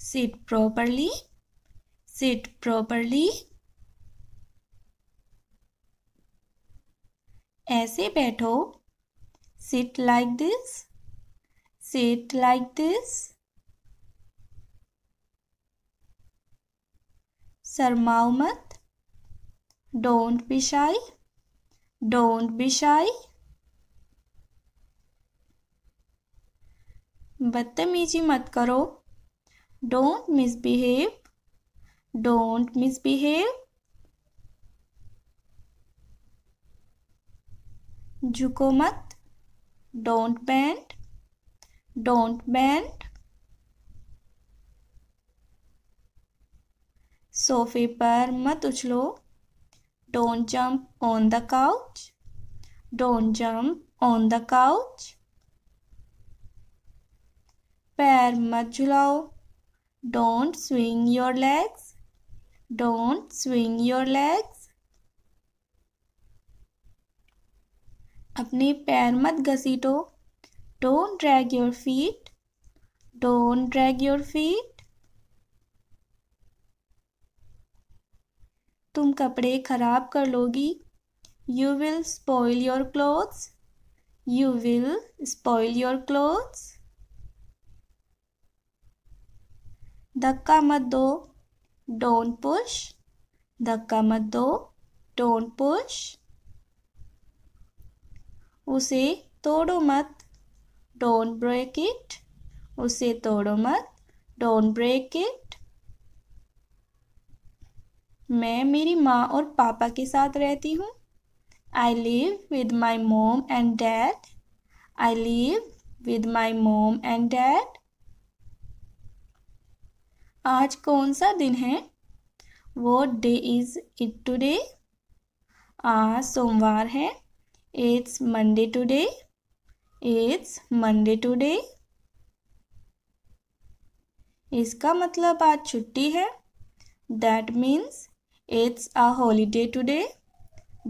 Sit properly. Sit properly. ऐसे बैठो। Sit like this. Sit like this. शर्माओ मत। Don't be shy. Don't be shy. बदतमीजी मत करो। Don't misbehave. Don't misbehave. झुको मत। Don't bend. Don't bend. सोफे पर मत उछलो। Don't jump on the couch. Don't jump on the couch. पैर मत झुलाओ। Don't swing your legs. Don't swing your legs. अपने पैर मत घसीटो। Don't drag your feet. Don't drag your feet. तुम कपड़े खराब कर लोगी। You will spoil your clothes. You will spoil your clothes. धक्का मत दो। Don't push. धक्का मत दो। Don't push. उसे तोड़ो मत। Don't break it. उसे तोड़ो मत। Don't break it. मैं मेरी माँ और पापा के साथ रहती हूँ। I live with my mom and dad. I live with my mom and dad. आज कौन सा दिन है? What day is it today? आज सोमवार है। It's Monday today. It's Monday today. इसका मतलब आज छुट्टी है। That means it's a holiday today.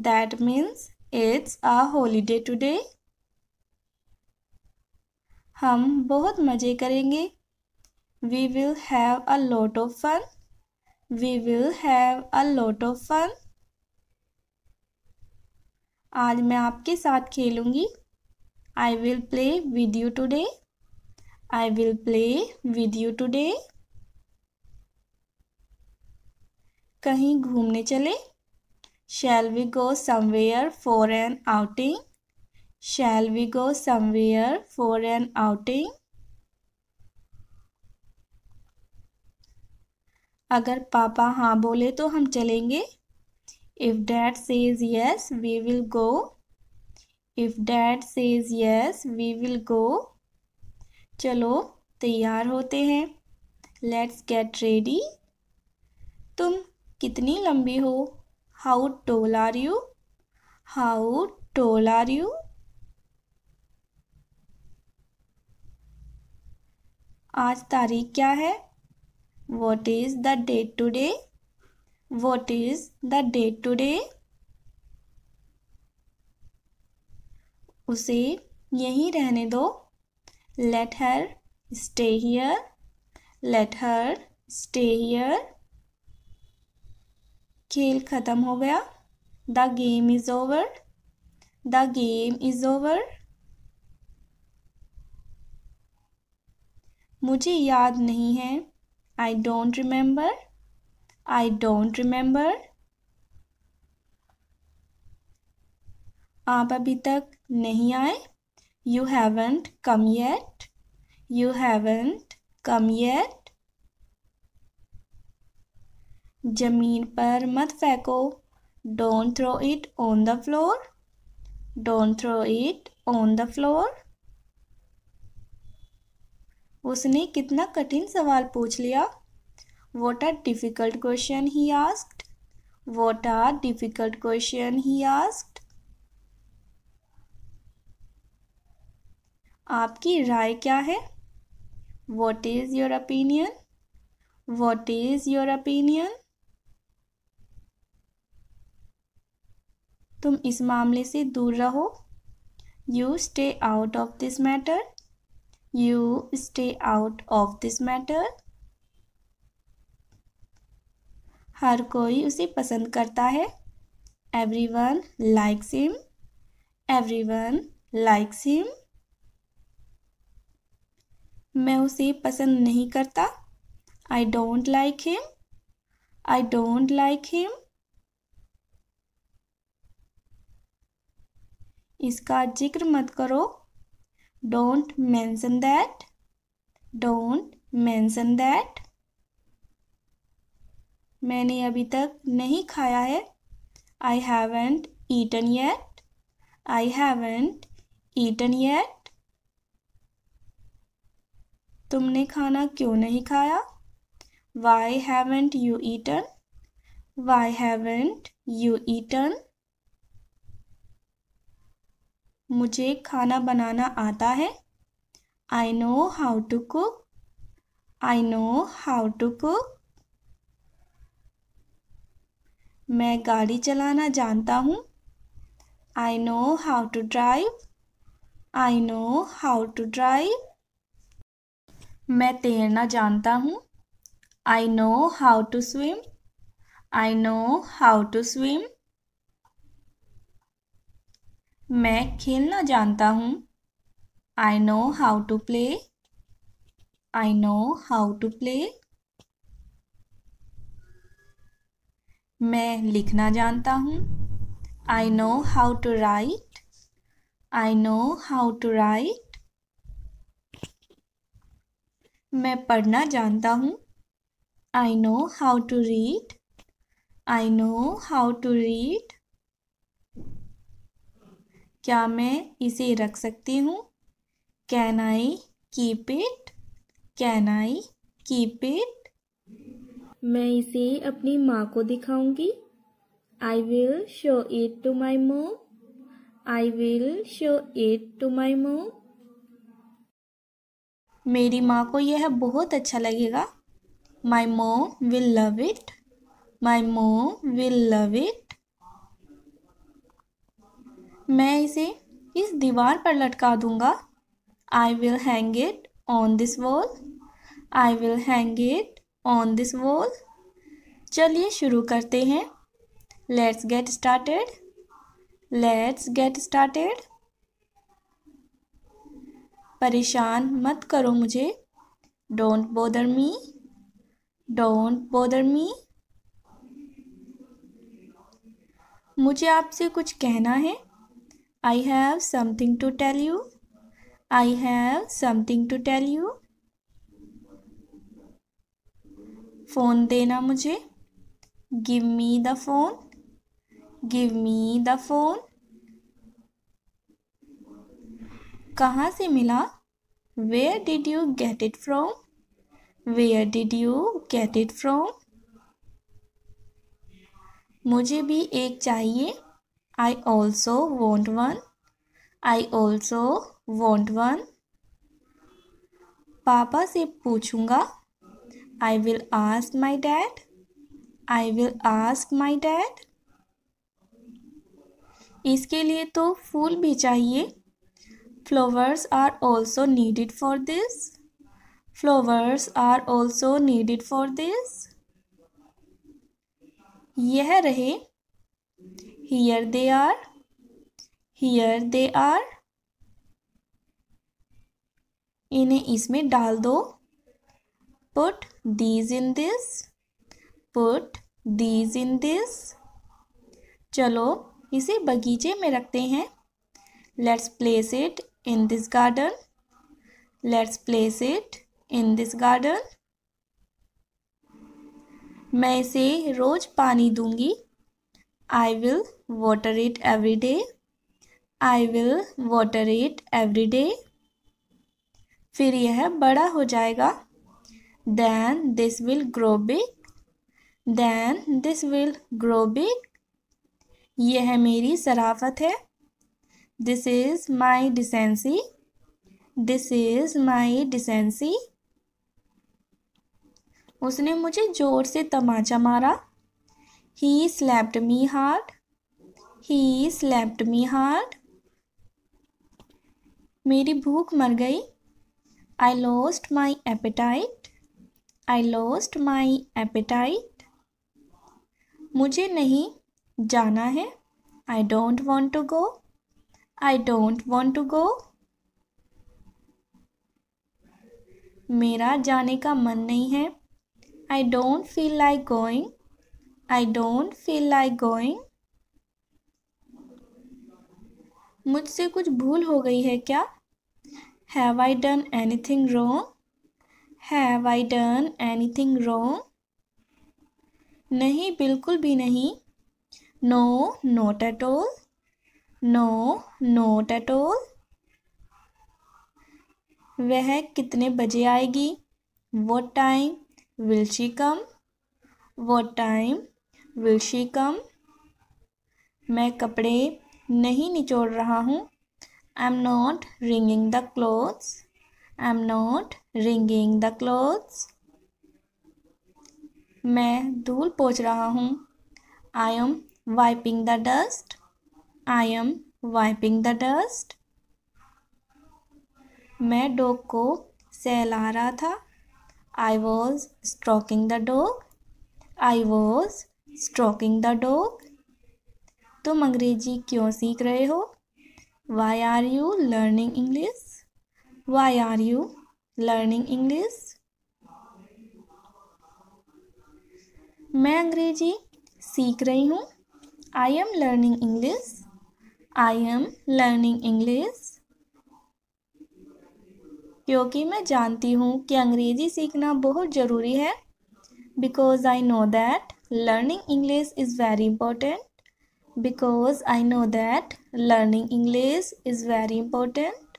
That means it's a holiday today. हम बहुत मज़े करेंगे। We will have a lot of fun. We will have a lot of fun. आज मैं आपके साथ खेलूंगी। I will play with you today. I will play with you today. कहीं घूमने चले। Shall we go somewhere for an outing? Shall we go somewhere for an outing? अगर पापा हाँ बोले तो हम चलेंगे। If dad says yes, we will go. If dad says yes, we will go. चलो तैयार होते हैं। Let's get ready. तुम कितनी लंबी हो? How tall are you? How tall are you? आज तारीख क्या है? What is the date today? What is the date today? उसे यहीं रहने दो। Let her stay here. Let her stay here. खेल खत्म हो गया। The game is over. The game is over. मुझे याद नहीं है। I don't remember. I don't remember. आप अभी तक नहीं आए। You haven't come yet. You haven't come yet. जमीन पर मत फेंको। Don't throw it on the floor. Don't throw it on the floor. उसने कितना कठिन सवाल पूछ लिया। What a difficult question he asked. What a difficult question he asked. आपकी राय क्या है? What is your opinion? What is your opinion? तुम इस मामले से दूर रहो। You stay out of this matter. You stay out of this matter. हर कोई उसे पसंद करता है। Everyone likes him. Everyone likes him. मैं उसे पसंद नहीं करता। I don't like him. I don't like him. इसका जिक्र मत करो। Don't mention that. Don't mention that. मैंने अभी तक नहीं खाया है। I haven't eaten yet. I haven't eaten yet. तुमने खाना क्यों नहीं खाया? Why haven't you eaten? Why haven't you eaten? मुझे खाना बनाना आता है। I know how to cook. I know how to cook. मैं गाड़ी चलाना जानता हूँ। I know how to drive. I know how to drive. मैं तैरना जानता हूँ. I know how to swim. I know how to swim. मैं खेलना जानता हूँ. I know how to play. I know how to play. मैं लिखना जानता हूँ. I know how to write. I know how to write. मैं पढ़ना जानता हूँ. I know how to read. I know how to read. क्या मैं इसे रख सकती हूँ? Can I keep it? Can I keep it? मैं इसे अपनी माँ को दिखाऊंगी. I will show it to my mom. I will show it to my mom. मेरी माँ को यह बहुत अच्छा लगेगा. My mom will love it. My mom will love it. मैं इसे इस दीवार पर लटका दूंगा. I will hang it on this wall. I will hang it on this wall. चलिए शुरू करते हैं. Let's get started. Let's get started. परेशान मत करो मुझे. Don't bother me. Don't bother me. मुझे आपसे कुछ कहना है. I have something to tell you. I have something to tell you. Phone देना मुझे. Give me the phone. Give me the phone. कहाँ से मिला? Where did you get it from? Where did you get it from? मुझे भी एक चाहिए. I also want one. I also want one. पापा से पूछूंगा. I will ask my dad. I will ask my dad. इसके लिए तो फूल भी चाहिए. Flowers are also needed for this. Flowers are also needed for this. यह रहे. Here they are. Here they are. इन्हें इसमें डाल दो. Put these in this. Put these in this. चलो इसे बगीचे में रखते हैं. Let's place it in this garden. Let's place it in this garden. मैं इसे रोज पानी दूंगी. I will water it every day. I will water it every day. फिर यह बड़ा हो जाएगा. Then this will grow big. Then this will grow big. यह मेरी शराफत है. This is my decency. This is my decency. उसने मुझे जोर से तमाचा मारा. He slapped me hard. He slapped me hard. मेरी भूख मर गई. I lost my appetite. I lost my appetite. मुझे नहीं जाना है. I don't want to go. I don't want to go. मेरा जाने का मन नहीं है. I don't feel like going. I don't feel like going. मुझसे कुछ भूल हो गई है क्या? Have I done anything wrong? Have I done anything wrong? नहीं, बिल्कुल भी नहीं. No, not at all. No, not at all. वह कितने बजे आएगी? What time will she come? What time will she come? मैं कपड़े नहीं निचोड़ रहा हूँ. I'm not wringing the clothes. I'm not wringing the clothes. मैं धूल पोंछ रहा हूँ. I am wiping the dust. I am wiping the dust. मैं डॉग को सहला रहा था. I was stroking the dog. I was stroking the dog. तुम अंग्रेजी क्यों सीख रहे हो? Why are you learning English? Why are you learning English? मैं अंग्रेजी सीख रही हूँ. I am learning English. I am learning English. क्योंकि मैं जानती हूँ कि अंग्रेजी सीखना बहुत ज़रूरी है. Because I know that learning English is very important. Because I know that learning English is very important.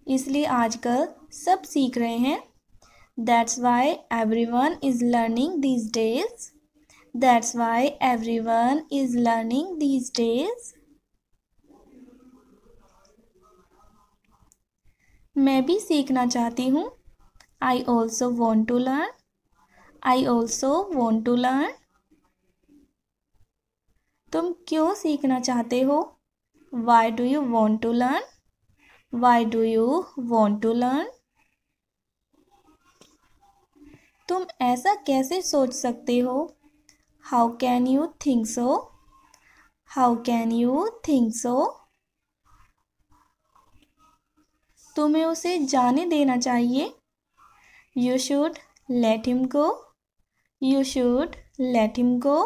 इसलिए आजकल सब सीख रहे हैं. That's why everyone is learning these days. That's why everyone is learning these days. मैं भी सीखना चाहती हूँ. I also want to learn. I also want to learn. तुम क्यों सीखना चाहते हो? Why do you want to learn? Why do you want to learn? तुम ऐसा कैसे सोच सकते हो? How can you think so? How can you think so? तुम्हें उसे जाने देना चाहिए. You should let him go. You should let him go.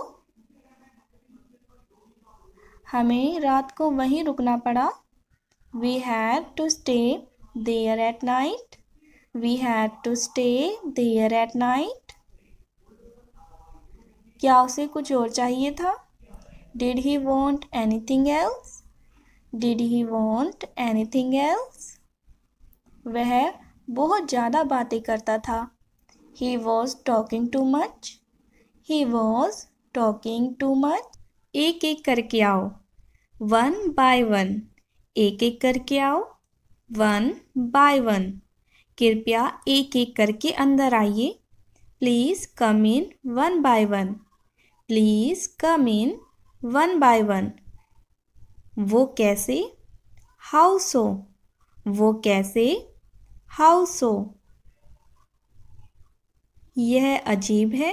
हमें रात को वहीं रुकना पड़ा. We had to stay there at night. We had to stay there at night. क्या उसे कुछ और चाहिए था? Did he want anything else? Did he want anything else? वह बहुत ज़्यादा बातें करता था. He was talking too much. He was talking too much. एक एक करके आओ. One by one. एक एक करके आओ. One by one. कृपया एक एक करके अंदर आइए. Please come in one by one. Please come in one by one. वो कैसे? How so? वो कैसे? How so? यह अजीब है.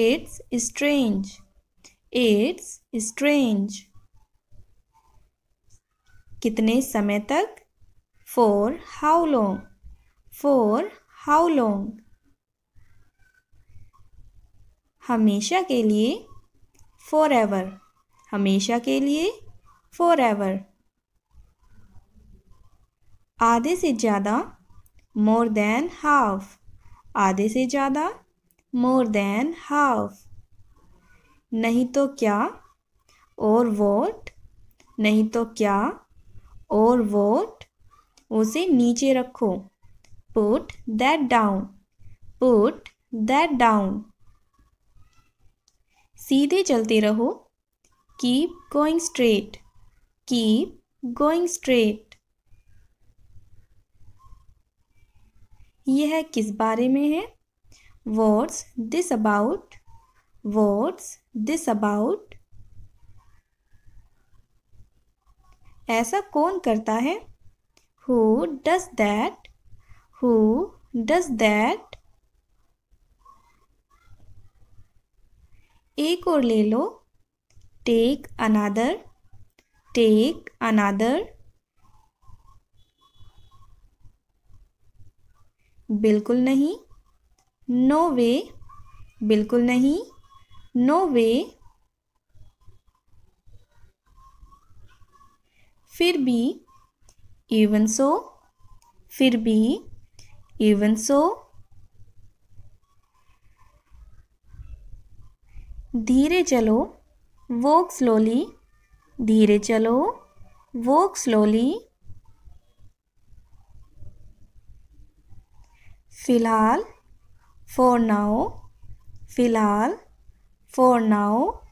It's strange. It's strange. कितने समय तक? For how long? For how long? हमेशा के लिए. Forever. हमेशा के लिए. Forever. आधे से ज़्यादा. More than half. आधे से ज़्यादा. More than half. नहीं तो क्या? और what? नहीं तो क्या? और what? उसे नीचे रखो. Put that down. Put that down. सीधे चलते रहो. Keep going straight. Keep going straight. यह किस बारे में है? What's this about? What's this about? ऐसा कौन करता है? Who does that? Who does that? एक और ले लो. Take another. Take another. बिल्कुल नहीं. No way. बिल्कुल नहीं. No way. फिर भी. Even so. फिर भी. Even so. धीरे चलो. Walk slowly. धीरे चलो. Walk slowly. फिलहाल. For now. फिलहाल. For now.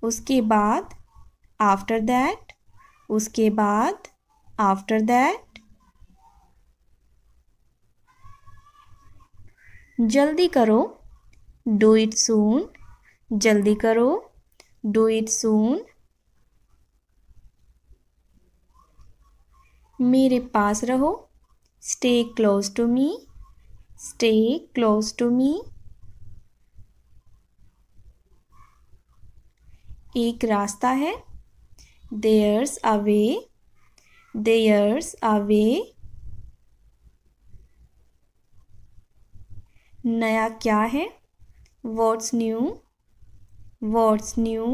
उसके बाद. After that. उसके बाद. After that. जल्दी करो. Do it soon. जल्दी करो, डू इट सून। मेरे पास रहो, stay close to me, stay close to me. एक रास्ता है, there's a way, there's a वे। नया क्या है, व्हाट्स न्यू, व्हाट्स न्यू।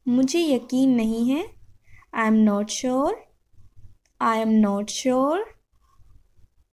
मुझे यकीन नहीं है, I am not sure, I am not sure.